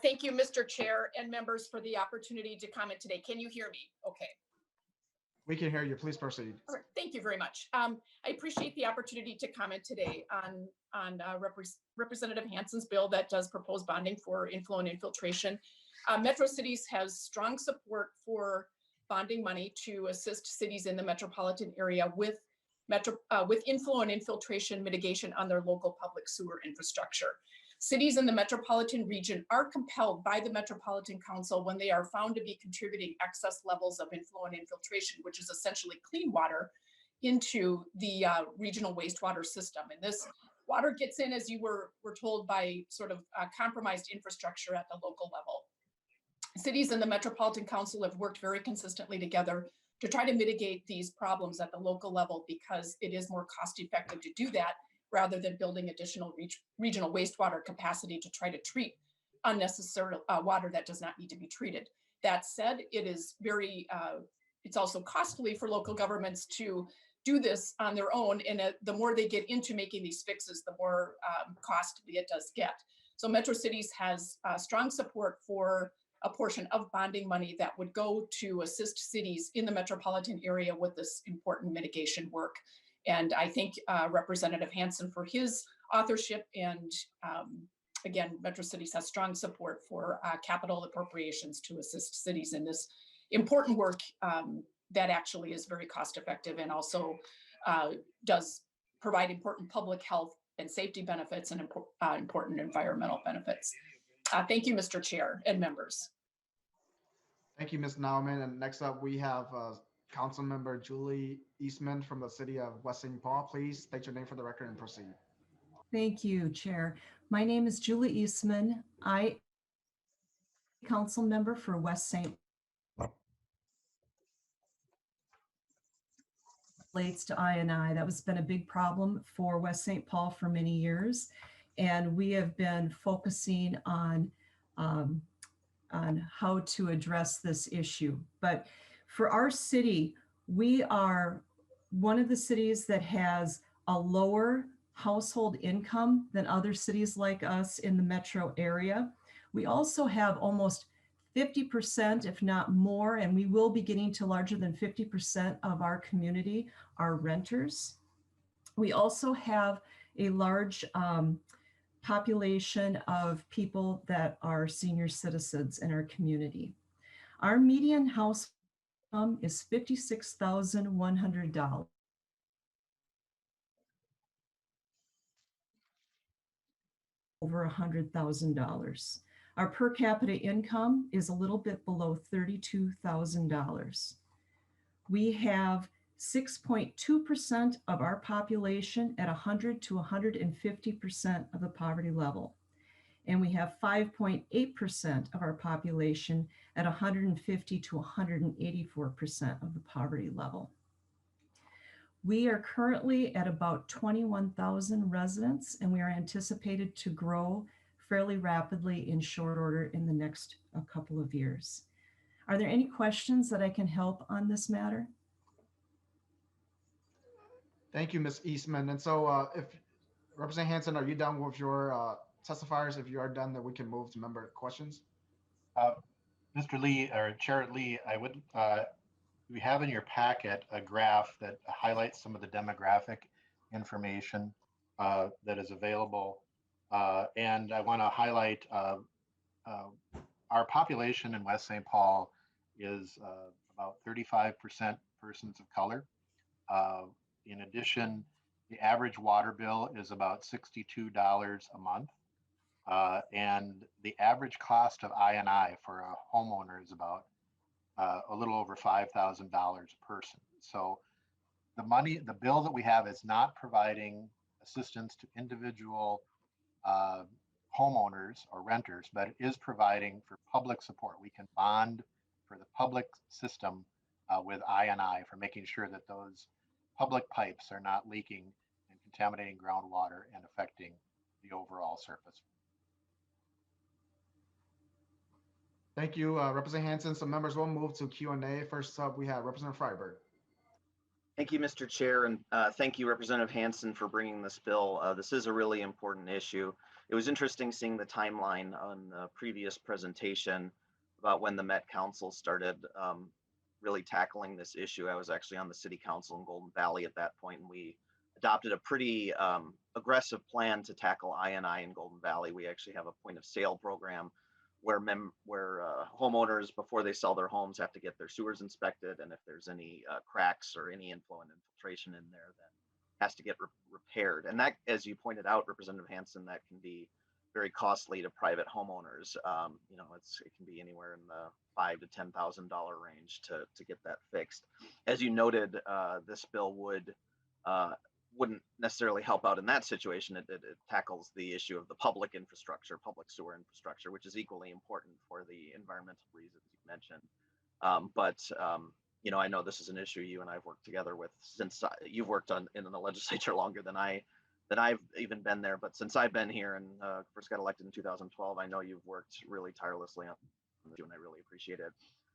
Thank you, Mr. Chair and members, for the opportunity to comment today. Can you hear me? Okay. We can hear you. Please proceed. All right. Thank you very much. I appreciate the opportunity to comment today on Representative Hansen's bill that does propose bonding for inflow and infiltration. Metro Cities has strong support for bonding money to assist cities in the metropolitan area with inflow and infiltration mitigation on their local public sewer infrastructure. Cities in the metropolitan region are compelled by the Metropolitan Council when they are found to be contributing excess levels of inflow and infiltration, which is essentially clean water, into the regional wastewater system. And this water gets in, as you were told, by sort of compromised infrastructure at the local level. Cities in the Metropolitan Council have worked very consistently together to try to mitigate these problems at the local level because it is more cost effective to do that rather than building additional regional wastewater capacity to try to treat unnecessary water that does not need to be treated. That said, it is it's also costly for local governments to do this on their own. And the more they get into making these fixes, the more costly it does get. So Metro Cities has strong support for a portion of bonding money that would go to assist cities in the metropolitan area with this important mitigation work. And I thank Representative Hansen for his authorship. And again, Metro Cities has strong support for capital appropriations to assist cities in this important work that actually is very cost effective and also does provide important public health and safety benefits and important environmental benefits. Thank you, Mr. Chair and members. Thank you, Ms. Nauman. And next up, we have Council Member Julie Eastman from the city of West St. Paul. Please state your name for the record and proceed. Thank you, Chair. My name is Julie Eastman. I am council member for West St. Relates to I&I. That has been a big problem for West St. Paul for many years. And we have been focusing on how to address this issue. But for our city, we are one of the cities that has a lower household income than other cities like us in the metro area. We also have almost 50%, if not more, and we will be getting to larger than 50% of our community are renters. We also have a large population of people that are senior citizens in our community. Our median household income is $56,100. Over $100,000. Our per capita income is a little bit below $32,000. We have 6.2% of our population at 100 to 150% of the poverty level. And we have 5.8% of our population at 150 to 184% of the poverty level. We are currently at about 21,000 residents, and we are anticipated to grow fairly rapidly in short order in the next couple of years. Are there any questions that I can help on this matter? Thank you, Ms. Eastman. And so if Representative Hansen, are you done with your testifiers? If you are done, then we can move to member questions. Mr. Lee or Chair Lee, I would, we have in your packet a graph that highlights some of the demographic information that is available. And I want to highlight our population in West St. Paul is about 35% persons of color. In addition, the average water bill is about $62 a month. And the average cost of I&I for a homeowner is about a little over $5,000 a person. So the bill that we have is not providing assistance to individual homeowners or renters, but it is providing for public support. We can bond for the public system with I&I for making sure that those public pipes are not leaking and contaminating groundwater and affecting the overall surface. Thank you, Representative Hansen. Some members will move to Q&A. First up, we have Representative Freiberg. Thank you, Mr. Chair, and thank you, Representative Hansen, for bringing this bill. This is a really important issue. It was interesting seeing the timeline on the previous presentation about when the Met Council started really tackling this issue. I was actually on the City Council in Golden Valley at that point, and we adopted a pretty aggressive plan to tackle I&I in Golden Valley. We actually have a point of sale program where homeowners, before they sell their homes, have to get their sewers inspected, and if there's any cracks or any inflow and infiltration in there, then has to get repaired. And that, as you pointed out, Representative Hansen, that can be very costly to private homeowners. You know, it can be anywhere in the $5,000 to $10,000 range to get that fixed. As you noted, this bill wouldn't necessarily help out in that situation. It tackles the issue of the public infrastructure, public sewer infrastructure, which is equally important for the environmental reasons you mentioned. You know, I know this is an issue you and I've worked together with since you've worked in the legislature longer than I've even been there. But since I've been here and first got elected in 2012, I know you've worked really tirelessly on this, and I really appreciate it.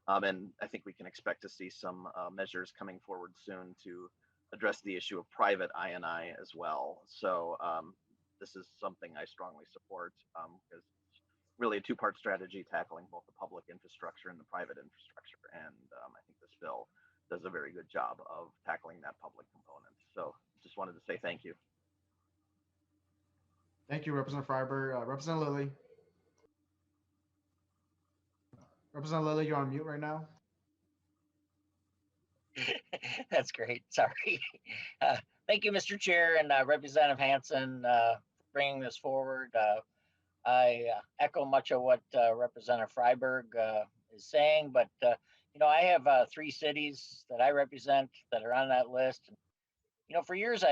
And I think we can expect to see some measures coming forward soon to address the issue of private I&I as well. So this is something I strongly support because it's really a two-part strategy tackling both the public infrastructure and the private infrastructure. And I think this bill does a very good job of tackling that public component. So just wanted to say thank you. Thank you, Representative Freiberg. Representative Lilly. Representative Lilly, you're on mute right now. That's great. Sorry. Thank you, Mr. Chair, and Representative Hansen for bringing this forward. I echo much of what Representative Freiberg is saying, but you know, I have 3 cities that I represent that are on that list. You know, for years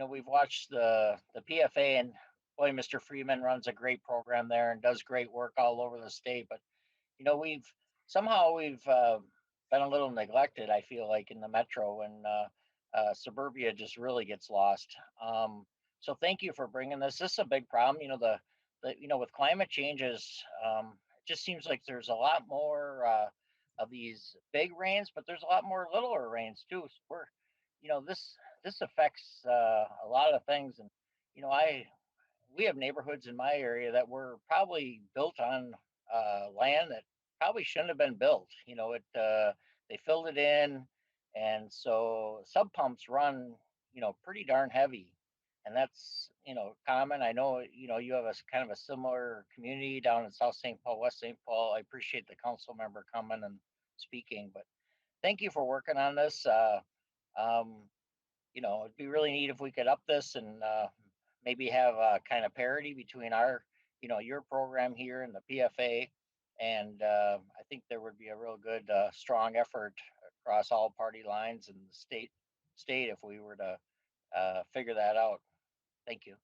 we've watched the PFA, and boy, Mr. Freeman runs a great program there and does great work all over the state. But you know, we've been a little neglected, I feel like, in the metro, and suburbia just really gets lost. So thank you for bringing this. This is a big problem. You know, with climate changes, it just seems like there's a lot more of these big rains, but there's a lot more littler rains too. So this affects a lot of things. And you know, we have neighborhoods in my area that were probably built on land that probably shouldn't have been built. You know, they filled it in, and so sub pumps run, you know, pretty darn heavy, and that's, you know, common. I know, you know, you have a kind of a similar community down in South St. Paul, West St. Paul. I appreciate the council member coming and speaking, but thank you for working on this. You know, it'd be really neat if we could up this and maybe have a kind of parity between your program here and the PFA. And I think there would be a real good, strong effort across all party lines in the state if we were to figure that out. Thank you.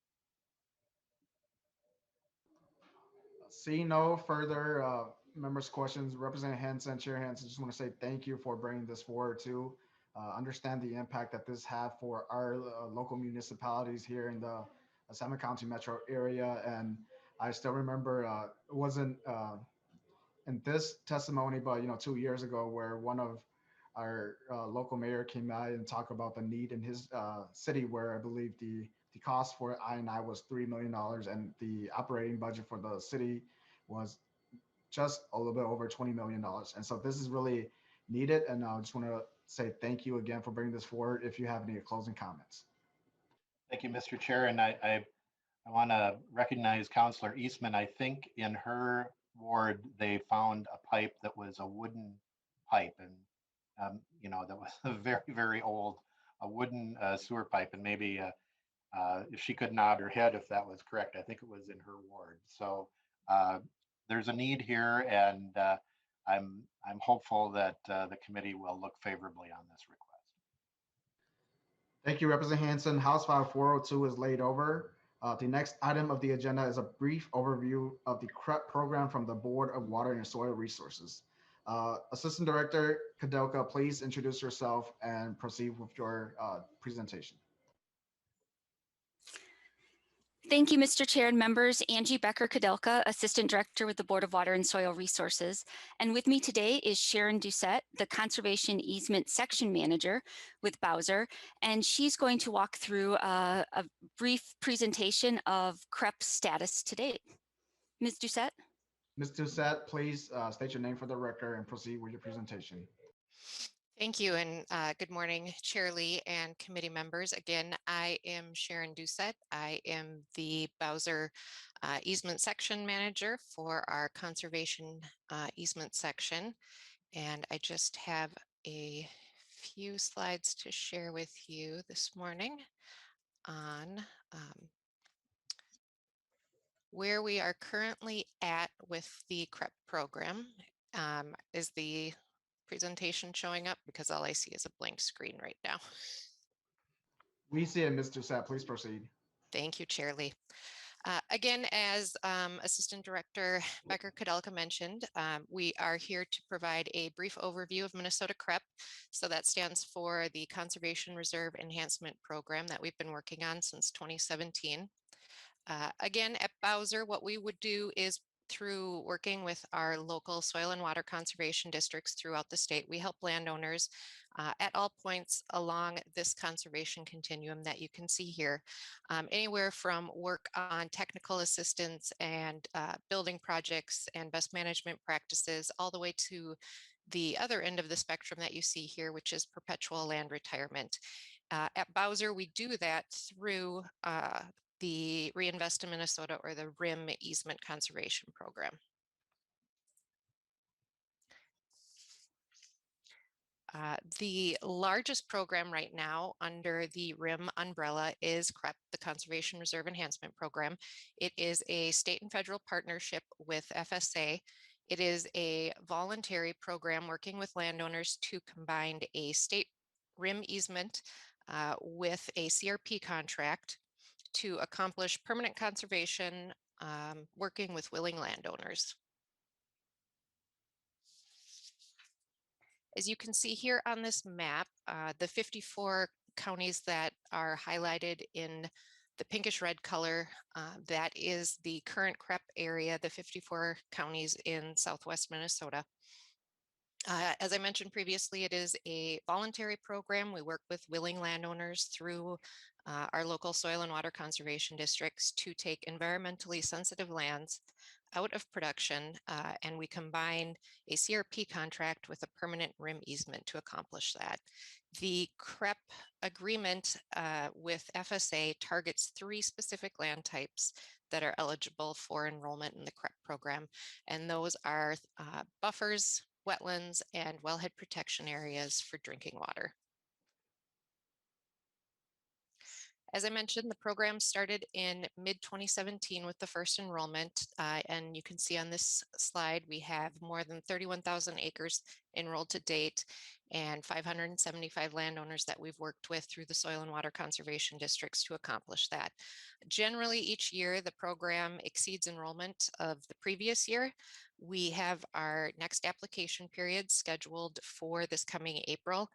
See no further members' questions. Representative Hansen, Chair Hansen, just want to say thank you for bringing this forward too. Understand the impact that this had for our local municipalities here in the Salmon County metro area. And I still remember it wasn't in this testimony, but 2 years ago, where one of our local mayor came by and talked about the need in his city, where I believe the cost for I&I was $3 million, and the operating budget for the city was just a little bit over $20 million. And so this is really needed. And I just want to say thank you again for bringing this forward. If you have any closing comments. Thank you, Mr. Chair. And I want to recognize Councilor Eastman. I think in her ward, they found a pipe that was a wooden pipe, and that was a very, very old, a wooden sewer pipe. And maybe if she could nod her head if that was correct, I think it was in her ward. So there's a need here, and I'm hopeful that the committee will look favorably on this request. Thank you, Representative Hansen. House File 402 is laid over. The next item of the agenda is a brief overview of the CREP program from the Board of Water and Soil Resources. Assistant Director Kadelka, please introduce yourself and proceed with your presentation. Thank you, Mr. Chair and members. Angie Becker-Kadelka, Assistant Director with the Board of Water and Soil Resources. And with me today is Sharon Doucette, the Conservation Easement Section Manager with Bowser. And she's going to walk through a brief presentation of CREP status to date. Ms. Doucette? Ms. Doucette, please state your name for the record and proceed with your presentation. Thank you, and good morning, Chair Lee and committee members. Again, I am Sharon Doucette. I am the Bowser Easement Section Manager for our Conservation Easement Section, and I just have a few slides to share with you this morning on where we are currently at with the CREP program. Is the presentation showing up? Because all I see is a blank screen right now. We see it, Ms. Doucette. Please proceed. Thank you, Chair Lee. Again, as Assistant Director Becker-Kadelka mentioned, we are here to provide a brief overview of Minnesota CREP. So that stands for the Conservation Reserve Enhancement Program that we've been working on since 2017. Again, at Bowser, what we would do is through working with our local soil and water conservation districts throughout the state, we help landowners at all points along this conservation continuum that you can see here, anywhere from work on technical assistance and building projects and best management practices, all the way to the other end of the spectrum that you see here, which is perpetual land retirement. At Bowser, we do that through the Reinvest in Minnesota, or the RIM Easement Conservation Program. The largest program right now under the RIM umbrella is CREP, the Conservation Reserve Enhancement Program. It is a state and federal partnership with FSA. It is a voluntary program working with landowners to combine a state RIM easement with a CRP contract to accomplish permanent conservation, working with willing landowners. As you can see here on this map, the 54 counties that are highlighted in the pinkish red color, that is the current CREP area, the 54 counties in Southwest Minnesota. As I mentioned previously, it is a voluntary program. We work with willing landowners through our local soil and water conservation districts to take environmentally sensitive lands out of production, and we combine a CRP contract with a permanent RIM easement to accomplish that. The CREP agreement with FSA targets 3 specific land types that are eligible for enrollment in the CREP program, and those are buffers, wetlands, and wellhead protection areas for drinking water. As I mentioned, the program started in mid-2017 with the first enrollment, and you can see on this slide, we have more than 31,000 acres enrolled to date and 575 landowners that we've worked with through the soil and water conservation districts to accomplish that. Generally, each year, the program exceeds enrollment of the previous year. We have our next application period scheduled for this coming April.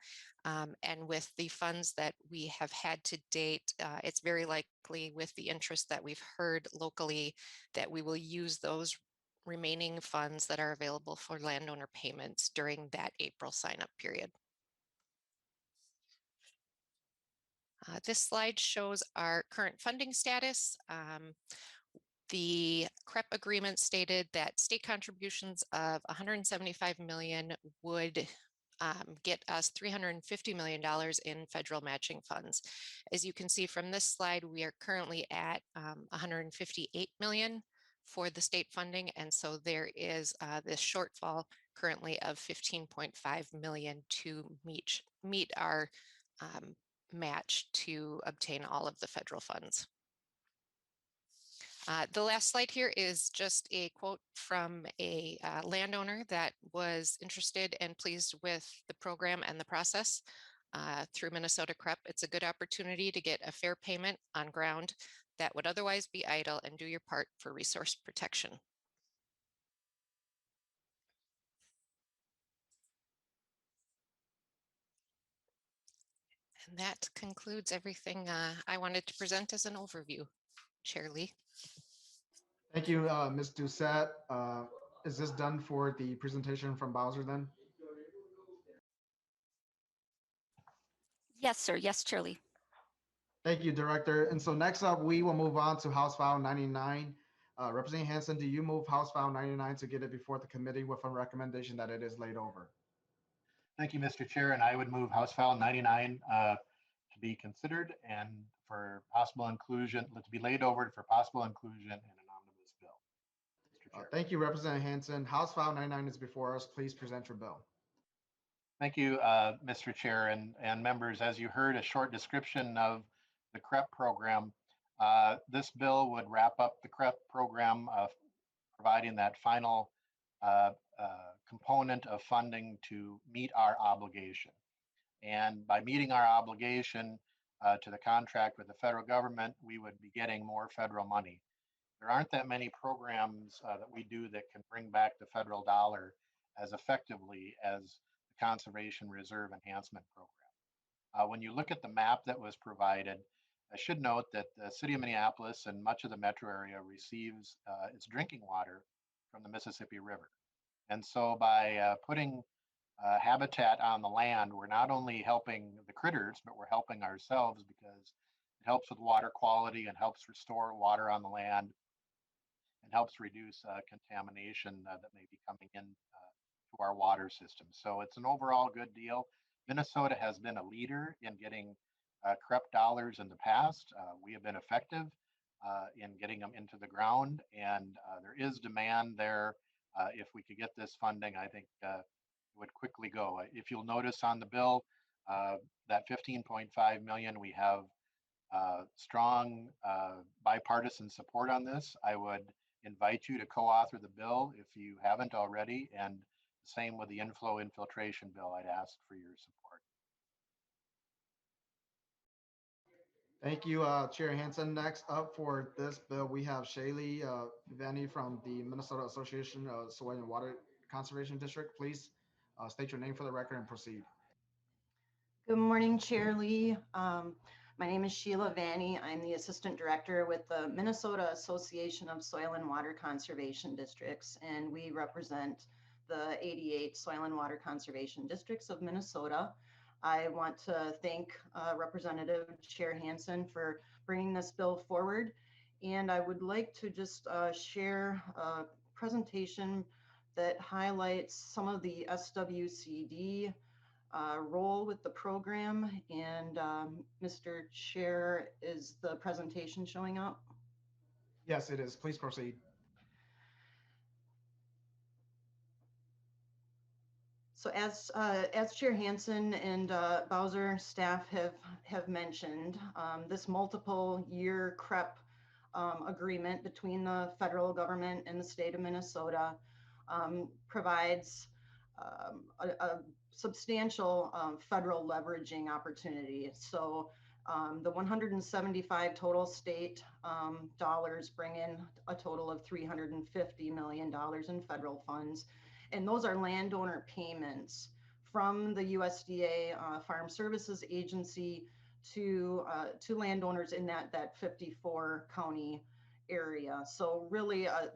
And with the funds that we have had to date, it's very likely, with the interest that we've heard locally, that we will use those remaining funds that are available for landowner payments during that April sign-up period. This slide shows our current funding status. The CREP agreement stated that state contributions of 175 million would get us $350 million in federal matching funds. As you can see from this slide, we are currently at 158 million for the state funding. And so there is this shortfall currently of 15.5 million to meet our match to obtain all of the federal funds. The last slide here is just a quote from a landowner that was interested and pleased with the program and the process through Minnesota CREP. It's a good opportunity to get a fair payment on ground that would otherwise be idle and do your part for resource protection. And that concludes everything I wanted to present as an overview, Chair Lee. Thank you, Ms. Doucette. Is this done for the presentation from Bowser then? Yes, sir. Yes, Chair Lee. Thank you, Director. And so next up, we will move on to House File 99. Representative Hansen, do you move House File 99 to get it before the committee with a recommendation that it is laid over? Thank you, Mr. Chair, and I would move House File 99 to be considered and for possible inclusion, to be laid over for possible inclusion in an omnibus bill. Mr. Chair. Thank you, Representative Hansen. House File 99 is before us. Please present your bill. Thank you, Mr. Chair and members. As you heard, a short description of the CREP program. This bill would wrap up the CREP program of providing that final component of funding to meet our obligation. And by meeting our obligation to the contract with the federal government, we would be getting more federal money. There aren't that many programs that we do that can bring back the federal dollar as effectively as the Conservation Reserve Enhancement Program. When you look at the map that was provided, I should note that the city of Minneapolis and much of the metro area receives its drinking water from the Mississippi River. And so by putting habitat on the land, we're not only helping the critters, but we're helping ourselves because it helps with water quality and helps restore water on the land and helps reduce contamination that may be coming in to our water system. So it's an overall good deal. Minnesota has been a leader in getting CREP dollars in the past. We have been effective in getting them into the ground, and there is demand there. If we could get this funding, I think it would quickly go. If you'll notice on the bill, that 15.5 million, we have strong bipartisan support on this. I would invite you to co-author the bill if you haven't already, and same with the inflow infiltration bill. I'd ask for your support. Thank you, Chair Hansen. Next up for this bill, we have Shaylee Vanny from the Minnesota Association of Soil and Water Conservation District. Please state your name for the record and proceed. Good morning, Chair Lee. My name is Sheila Vanny. I'm the Assistant Director with the Minnesota Association of Soil and Water Conservation Districts, and we represent the 88 Soil and Water Conservation Districts of Minnesota. I want to thank Representative Chair Hansen for bringing this bill forward. And I would like to just share a presentation that highlights some of the SWCD role with the program. And Mr. Chair, is the presentation showing up? Yes, it is. Please proceed. So as Chair Hansen and Bowser staff have mentioned, this multiple year CREP agreement between the federal government and the state of Minnesota provides a substantial federal leveraging opportunity. So the 175 total state dollars bring in a total of $350 million in federal funds. And those are landowner payments from the USDA Farm Services Agency to landowners in that 54 county area. So really a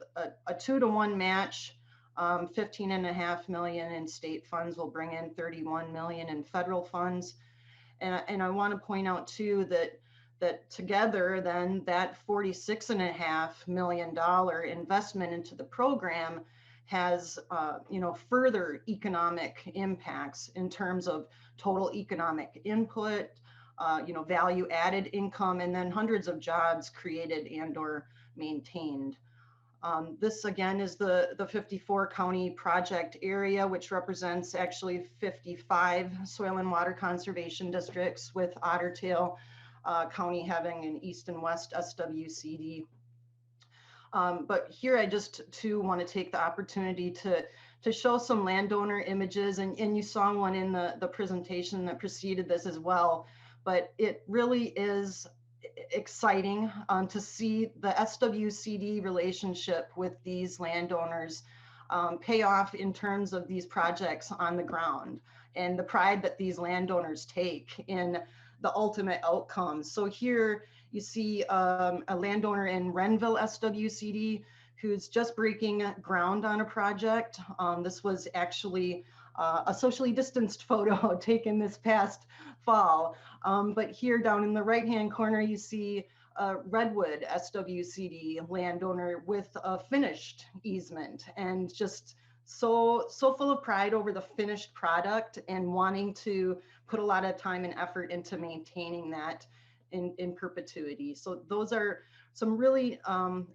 2-to-1 match. 15.5 million in state funds will bring in 31 million in federal funds. And I want to point out too that together then that $46.5 million investment into the program has further economic impacts in terms of total economic input, value added income, and then hundreds of jobs created and or maintained. This again is the 54 county project area, which represents actually 55 soil and water conservation districts, with Otter Tail County having an east and west SWCD. But here I just too want to take the opportunity to show some landowner images, and you saw one in the presentation that preceded this as well. But it really is exciting to see the SWCD relationship with these landowners pay off in terms of these projects on the ground, and the pride that these landowners take in the ultimate outcome. So here you see a landowner in Renville SWCD who's just breaking ground on a project. This was actually a socially distanced photo taken this past fall. But here down in the right-hand corner, you see Redwood SWCD landowner with a finished easement, and just so full of pride over the finished product and wanting to put a lot of time and effort into maintaining that in perpetuity. So those are some really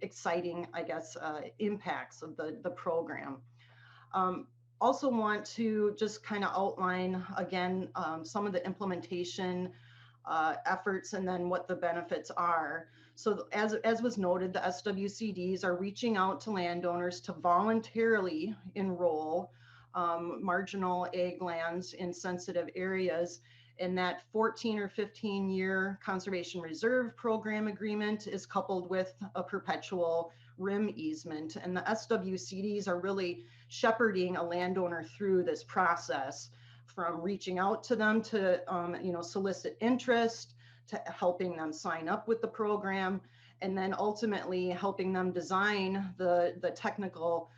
exciting, I guess, impacts of the program. Also want to just kind of outline again some of the implementation efforts and then what the benefits are. So as was noted, the SWCDs are reaching out to landowners to voluntarily enroll marginal ag lands in sensitive areas. And that 14 or 15 year conservation reserve program agreement is coupled with a perpetual rim easement. And the SWCDs are really shepherding a landowner through this process, from reaching out to them to solicit interest, to helping them sign up with the program, and then ultimately helping them design the technical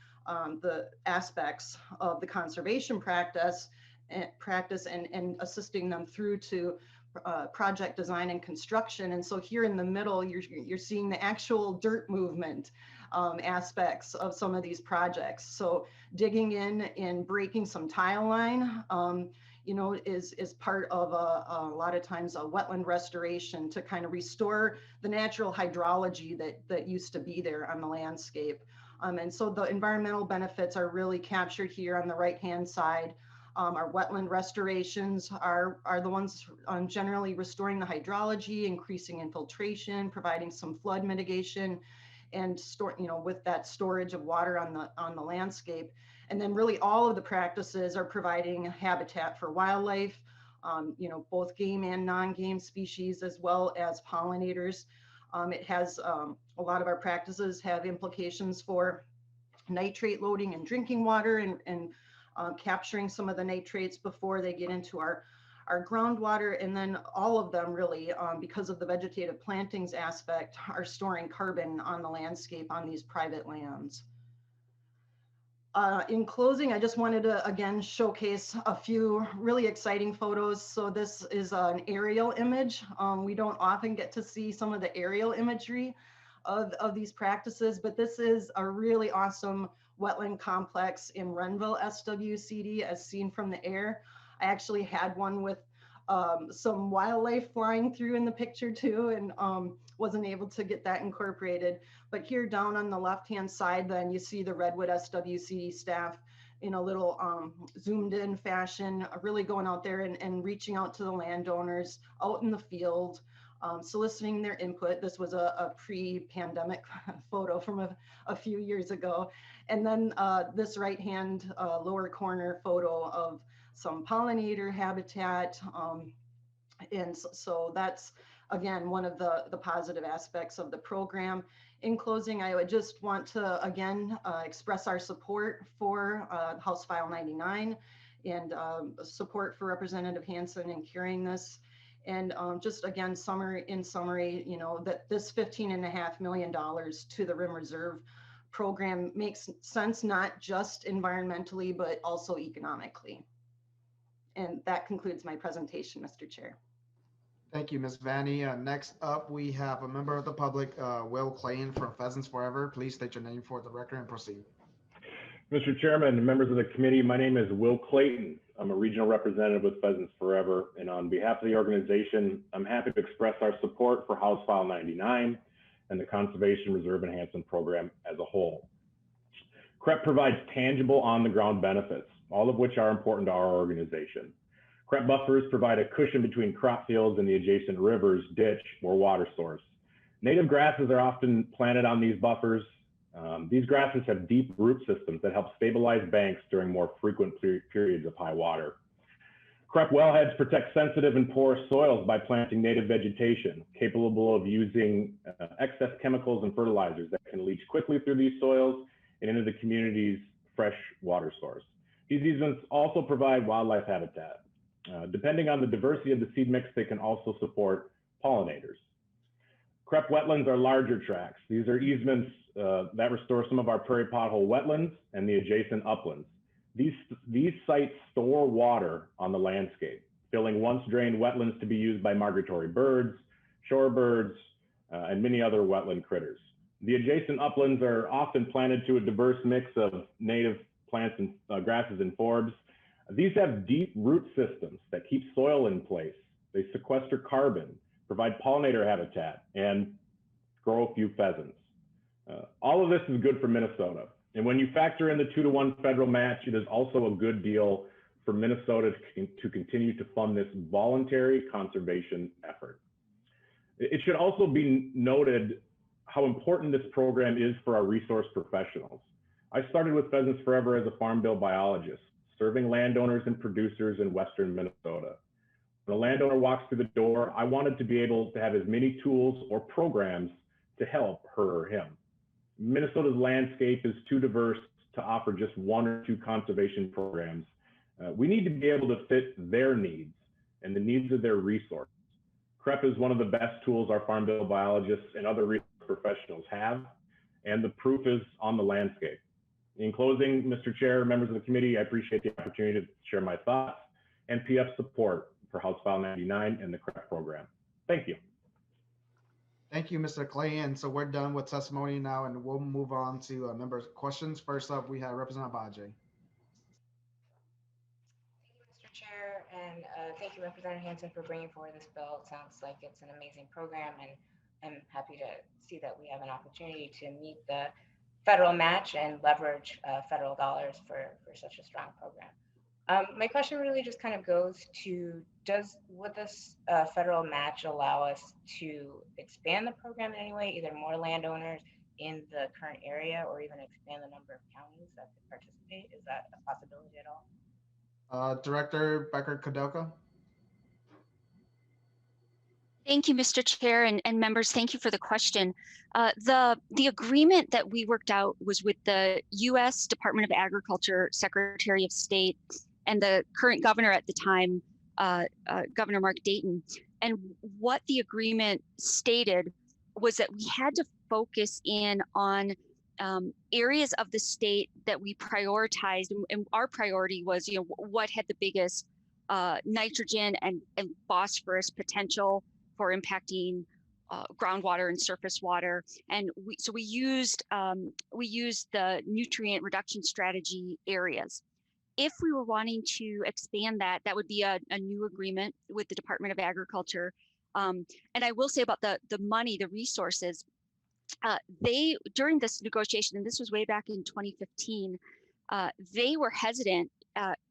the aspects of the conservation practice and assisting them through to project design and construction. And so here in the middle, you're seeing the actual dirt movement aspects of some of these projects. So digging in and breaking some tile line, is part of a lot of times a wetland restoration to kind of restore the natural hydrology that used to be there on the landscape. And so the environmental benefits are really captured here on the right-hand side. Our wetland restorations are the ones generally restoring the hydrology, increasing infiltration, providing some flood mitigation, and with that storage of water on the landscape. And then really all of the practices are providing habitat for wildlife, both game and non-game species, as well as pollinators. It has a lot of our practices have implications for nitrate loading in drinking water and capturing some of the nitrates before they get into our groundwater. And then all of them really, because of the vegetative plantings aspect, are storing carbon on the landscape on these private lands. In closing, I just wanted to again showcase a few really exciting photos. So this is an aerial image. We don't often get to see some of the aerial imagery of these practices, but this is a really awesome wetland complex in Renville SWCD as seen from the air. I actually had one with some wildlife flying through in the picture too, and wasn't able to get that incorporated. But here down on the left-hand side, then you see the Redwood SWCD staff in a little zoomed in fashion, really going out there and reaching out to the landowners out in the field, soliciting their input. This was a pre-pandemic photo from a few years ago. And then this right-hand lower corner photo of some pollinator habitat. And so that's, again, one of the positive aspects of the program. In closing, I would just want to, again, express our support for House File 99 and support for Representative Hansen in carrying this. And just again, in summary, that this $15.5 million to the Rim Reserve program makes sense, not just environmentally, but also economically. And that concludes my presentation, Mr. Chair. Thank you, Ms. Vanny. Next up, we have a member of the public, Will Clayton from Pheasants Forever. Please state your name for the record and proceed. Mr. Chairman and members of the committee, my name is Will Clayton. I'm a regional representative with Pheasants Forever, and on behalf of the organization, I'm happy to express our support for House File 99 and the Conservation Reserve Enhancement Program as a whole. CREP provides tangible on-the-ground benefits, all of which are important to our organization. CREP buffers provide a cushion between crop fields and the adjacent rivers, ditch, or water source. Native grasses are often planted on these buffers. These grasses have deep root systems that help stabilize banks during more frequent periods of high water. CREP wellheads protect sensitive and porous soils by planting native vegetation, capable of using excess chemicals and fertilizers that can leach quickly through these soils and into the community's fresh water source. These easements also provide wildlife habitat. Depending on the diversity of the seed mix, they can also support pollinators. CREP wetlands are larger tracts. These are easements that restore some of our prairie pothole wetlands and the adjacent uplands. These sites store water on the landscape, filling once drained wetlands to be used by migratory birds, shorebirds, and many other wetland critters. The adjacent uplands are often planted to a diverse mix of native plants and grasses and forbs. These have deep root systems that keep soil in place. They sequester carbon, provide pollinator habitat, and grow a few pheasants. All of this is good for Minnesota. And when you factor in the 2-to-1 federal match, it is also a good deal for Minnesota to continue to fund this voluntary conservation effort. It should also be noted how important this program is for our resource professionals. I started with Pheasants Forever as a farm bill biologist, serving landowners and producers in Western Minnesota. When a landowner walks through the door, I wanted to be able to have as many tools or programs to help her or him. Minnesota's landscape is too diverse to offer just 1 or 2 conservation programs. We need to be able to fit their needs and the needs of their resources. CREP is one of the best tools our farm bill biologists and other resource professionals have, and the proof is on the landscape. In closing, Mr. Chair, members of the committee, I appreciate the opportunity to share my thoughts and PF support for House File 99 and the CREP program. Thank you. Thank you, Mr. Clay. And so we're done with testimony now, and we'll move on to members' questions. First up, we have Representative Ajay. Mr. Chair, and thank you, Representative Hansen, for bringing forward this bill. It sounds like it's an amazing program, and I'm happy to see that we have an opportunity to meet the federal match and leverage federal dollars for such a strong program. My question really just kind of goes to, would this federal match allow us to expand the program in any way, either more landowners in the current area or even expand the number of counties that could participate? Is that a possibility at all? Director Becker-Kudelka. Thank you, Mr. Chair, and members, thank you for the question. The agreement that we worked out was with the U.S. Department of Agriculture, Secretary of State, and the current governor at the time, Governor Mark Dayton. And what the agreement stated was that we had to focus in on areas of the state that we prioritized, and our priority was, what had the biggest nitrogen and phosphorus potential for impacting groundwater and surface water. And we used the nutrient reduction strategy areas. If we were wanting to expand that, that would be a new agreement with the Department of Agriculture. And I will say about the money, the resources, during this negotiation, and this was way back in 2015, they were hesitant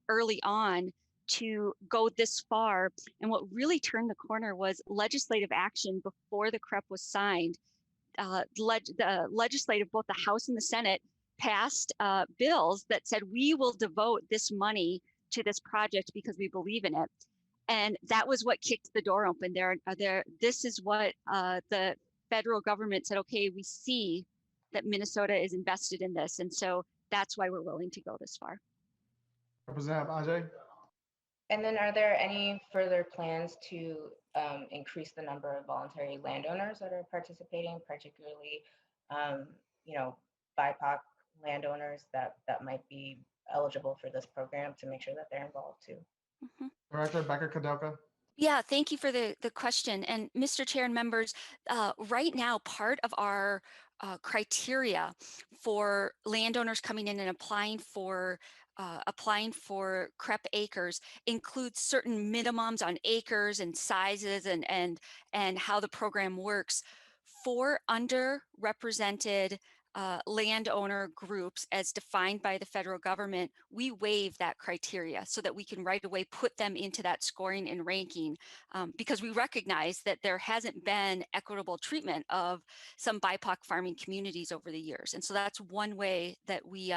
early on to go this far. And what really turned the corner was legislative action before the CREP was signed. The legislative, both the House and the Senate, passed bills that said we will devote this money to this project because we believe in it. And that was what kicked the door open there. This is what the federal government said, okay, we see that Minnesota is invested in this. And so that's why we're willing to go this far. Representative Ajay. And then are there any further plans to increase the number of voluntary landowners that are participating, particularly, BIPOC landowners that might be eligible for this program, to make sure that they're involved too? Director Becker-Kudelka. Yeah, thank you for the question. And Mr. Chair and members, right now, part of our criteria for landowners coming in and applying for CREP acres includes certain minimums on acres and sizes and how the program works. For underrepresented landowner groups as defined by the federal government, we waive that criteria so that we can right away put them into that scoring and ranking, because we recognize that there hasn't been equitable treatment of some BIPOC farming communities over the years. And so that's one way that we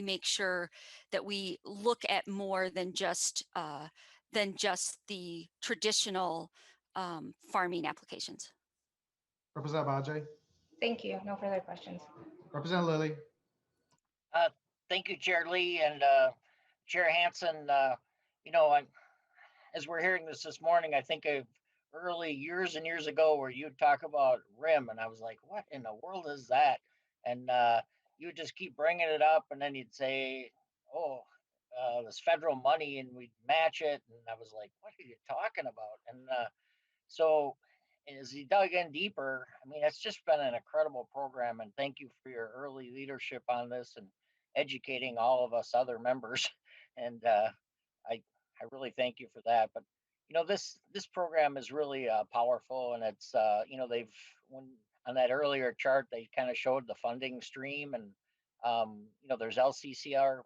make sure that we look at more than just the traditional farming applications. Representative Ajay. Thank you. No further questions. Representative Lilly. Thank you, Chair Lee and Chair Hansen. As we're hearing this morning, I think of early years and years ago where you'd talk about RIM, and I was like, what in the world is that? And you would just keep bringing it up, and then you'd say, oh, this federal money, and we'd match it. And I was like, what are you talking about? And so as he dug in deeper, I mean, it's just been an incredible program, and thank you for your early leadership on this and educating all of us other members. And I really thank you for that. But this program is really powerful, and it's they've on that earlier chart they kind of showed the funding stream, and there's LCCMR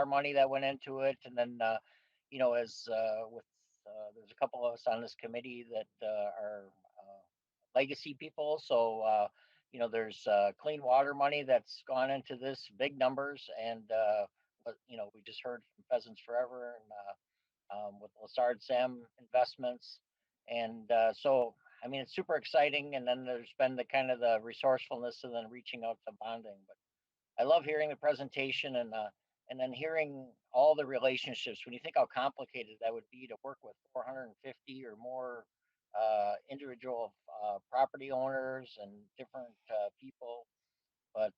money that went into it, and then as with there's a couple of us on this committee that are legacy people, so there's clean water money that's gone into this, big numbers, and but we just heard from Pheasants Forever and with Lassard Sam investments, and so I mean it's super exciting. And then there's been the kind of the resourcefulness and then reaching out to bonding. But I love hearing the presentation and then hearing all the relationships. When you think how complicated that would be to work with 450 or more individual property owners and different people, but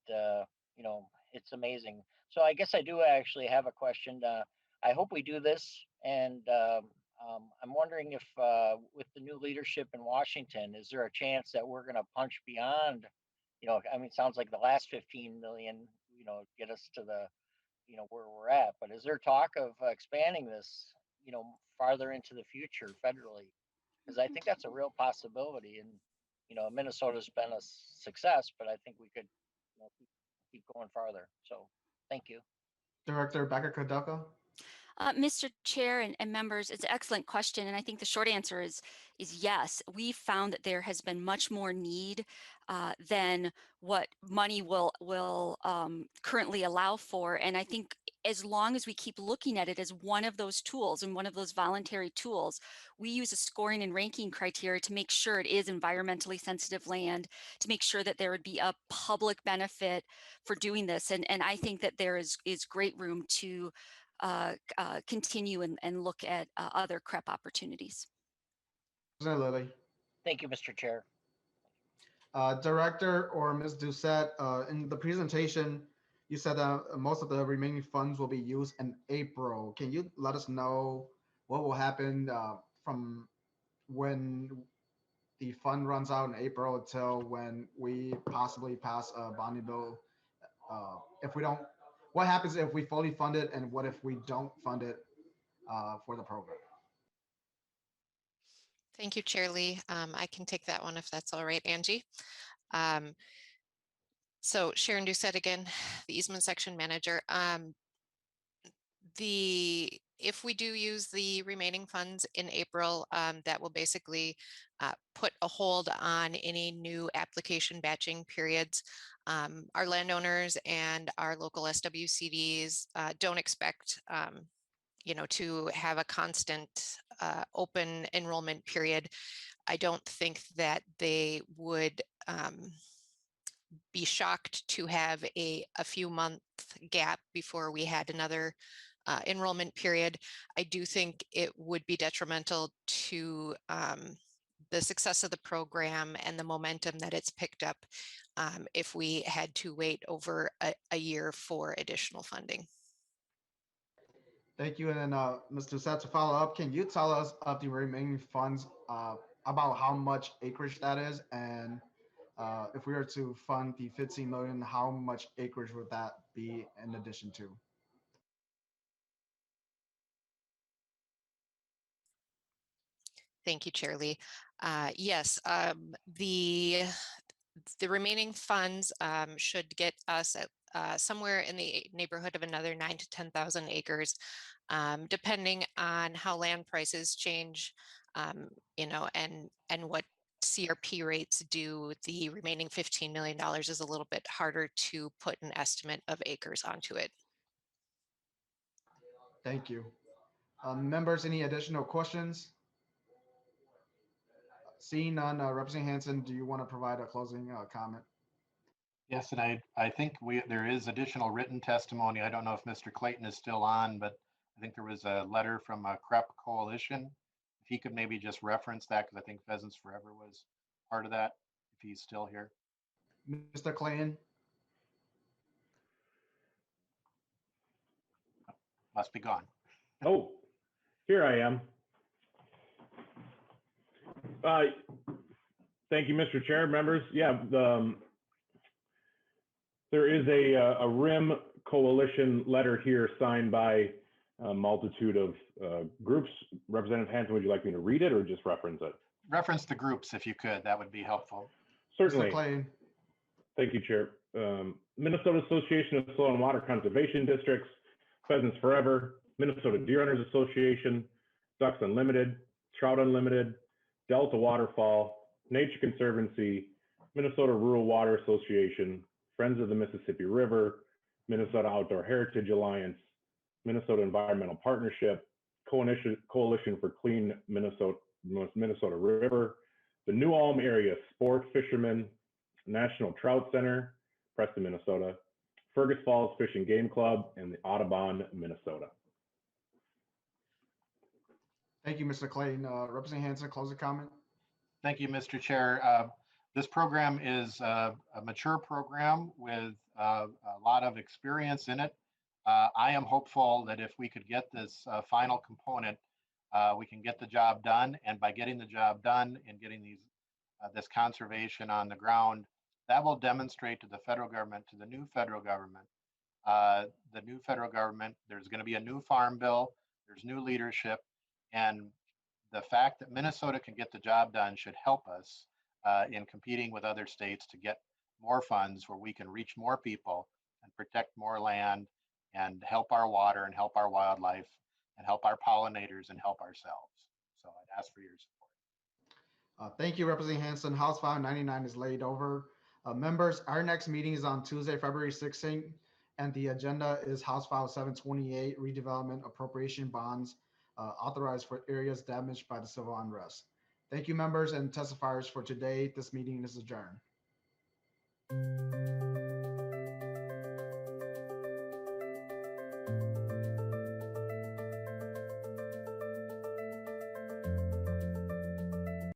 it's amazing. So I guess I do actually have a question. I hope we do this, and I'm wondering if with the new leadership in Washington, is there a chance that we're going to punch beyond? I mean, it sounds like the last 15 million, get us to the where we're at, but is there talk of expanding this farther into the future federally? Because I think that's a real possibility. And Minnesota's been a success, but I think we could keep going farther. So thank you. Director Becker-Kudelka. Mr. Chair and members, it's an excellent question, and I think the short answer is yes. We found that there has been much more need than what money will currently allow for, and I think as long as we keep looking at it as one of those tools and one of those voluntary tools, we use a scoring and ranking criteria to make sure it is environmentally sensitive land, to make sure that there would be a public benefit for doing this, and I think that there is great room to continue and look at other CREP opportunities. Lilly. Thank you, Mr. Chair. Director or Ms. Doucette, in the presentation, you said that most of the remaining funds will be used in April. Can you let us know what will happen from when the fund runs out in April until when we possibly pass a bonding bill? If we don't, what happens if we fully fund it, and what if we don't fund it for the program? Thank you, Chair Lee. I can take that one if that's all right, Angie. So Sharon Doucette again, the easement section manager. If we do use the remaining funds in April, that will basically put a hold on any new application batching periods. Our landowners and our local SWCDs don't expect to have a constant open enrollment period. I don't think that they would be shocked to have a few month gap before we had another enrollment period. I do think it would be detrimental to the success of the program and the momentum that it's picked up if we had to wait over a year for additional funding. Thank you. And then, Ms. Doucette, to follow up, can you tell us of the remaining funds, about how much acreage that is? And if we were to fund the 15 million, how much acreage would that be in addition to? Thank you, Chair Lee. Yes, the remaining funds should get us at somewhere in the neighborhood of another 9 to 10,000 acres, depending on how land prices change, you know, and what CRP rates do. The remaining $15 million is a little bit harder to put an estimate of acres onto it. Thank you. Members, any additional questions? Seeing none, Representative Hansen, do you want to provide a closing comment? Yes, and I think there is additional written testimony. I don't know if Mr. Clayton is still on, but I think there was a letter from a CREP coalition. If he could maybe just reference that, because I think Pheasants Forever was part of that, if he's still here. Mr. Clayton? Must be gone. Oh, here I am. Thank you, Mr. Chair, members. Yeah, there is a RIM coalition letter here signed by a multitude of groups. Representative Hansen, would you like me to read it or just reference it? Reference the groups if you could. That would be helpful. Certainly. Mr. Clayton. Thank you, Chair. Minnesota Association of Soil and Water Conservation Districts, Pheasants Forever, Minnesota Deer Hunters Association, Ducks Unlimited, Trout Unlimited, Delta Waterfall, Nature Conservancy, Minnesota Rural Water Association, Friends of the Mississippi River, Minnesota Outdoor Heritage Alliance, Minnesota Environmental Partnership, Coalition for Clean Minnesota River, the New Ulm Area Sport Fishermen, National Trout Center, Preston, Minnesota, Fergus Falls Fish and Game Club, and the Audubon, Minnesota. Thank you, Mr. Clayton. Representative Hansen, closing comment. Thank you, Mr. Chair. This program is a mature program with a lot of experience in it. I am hopeful that if we could get this final component, we can get the job done. And by getting the job done and getting this conservation on the ground, that will demonstrate to the federal government, to the new federal government, there's going to be a new farm bill, there's new leadership, and the fact that Minnesota can get the job done should help us in competing with other states to get more funds where we can reach more people and protect more land and help our water and help our wildlife and help our pollinators and help ourselves. So I'd ask for your support. Thank you, Representative Hansen. House File 99 is laid over. Members, our next meeting is on Tuesday, February 16th, and the agenda is House File 728, redevelopment appropriation bonds authorized for areas damaged by the civil unrest. Thank you, members and testifiers, for today. This meeting is adjourned.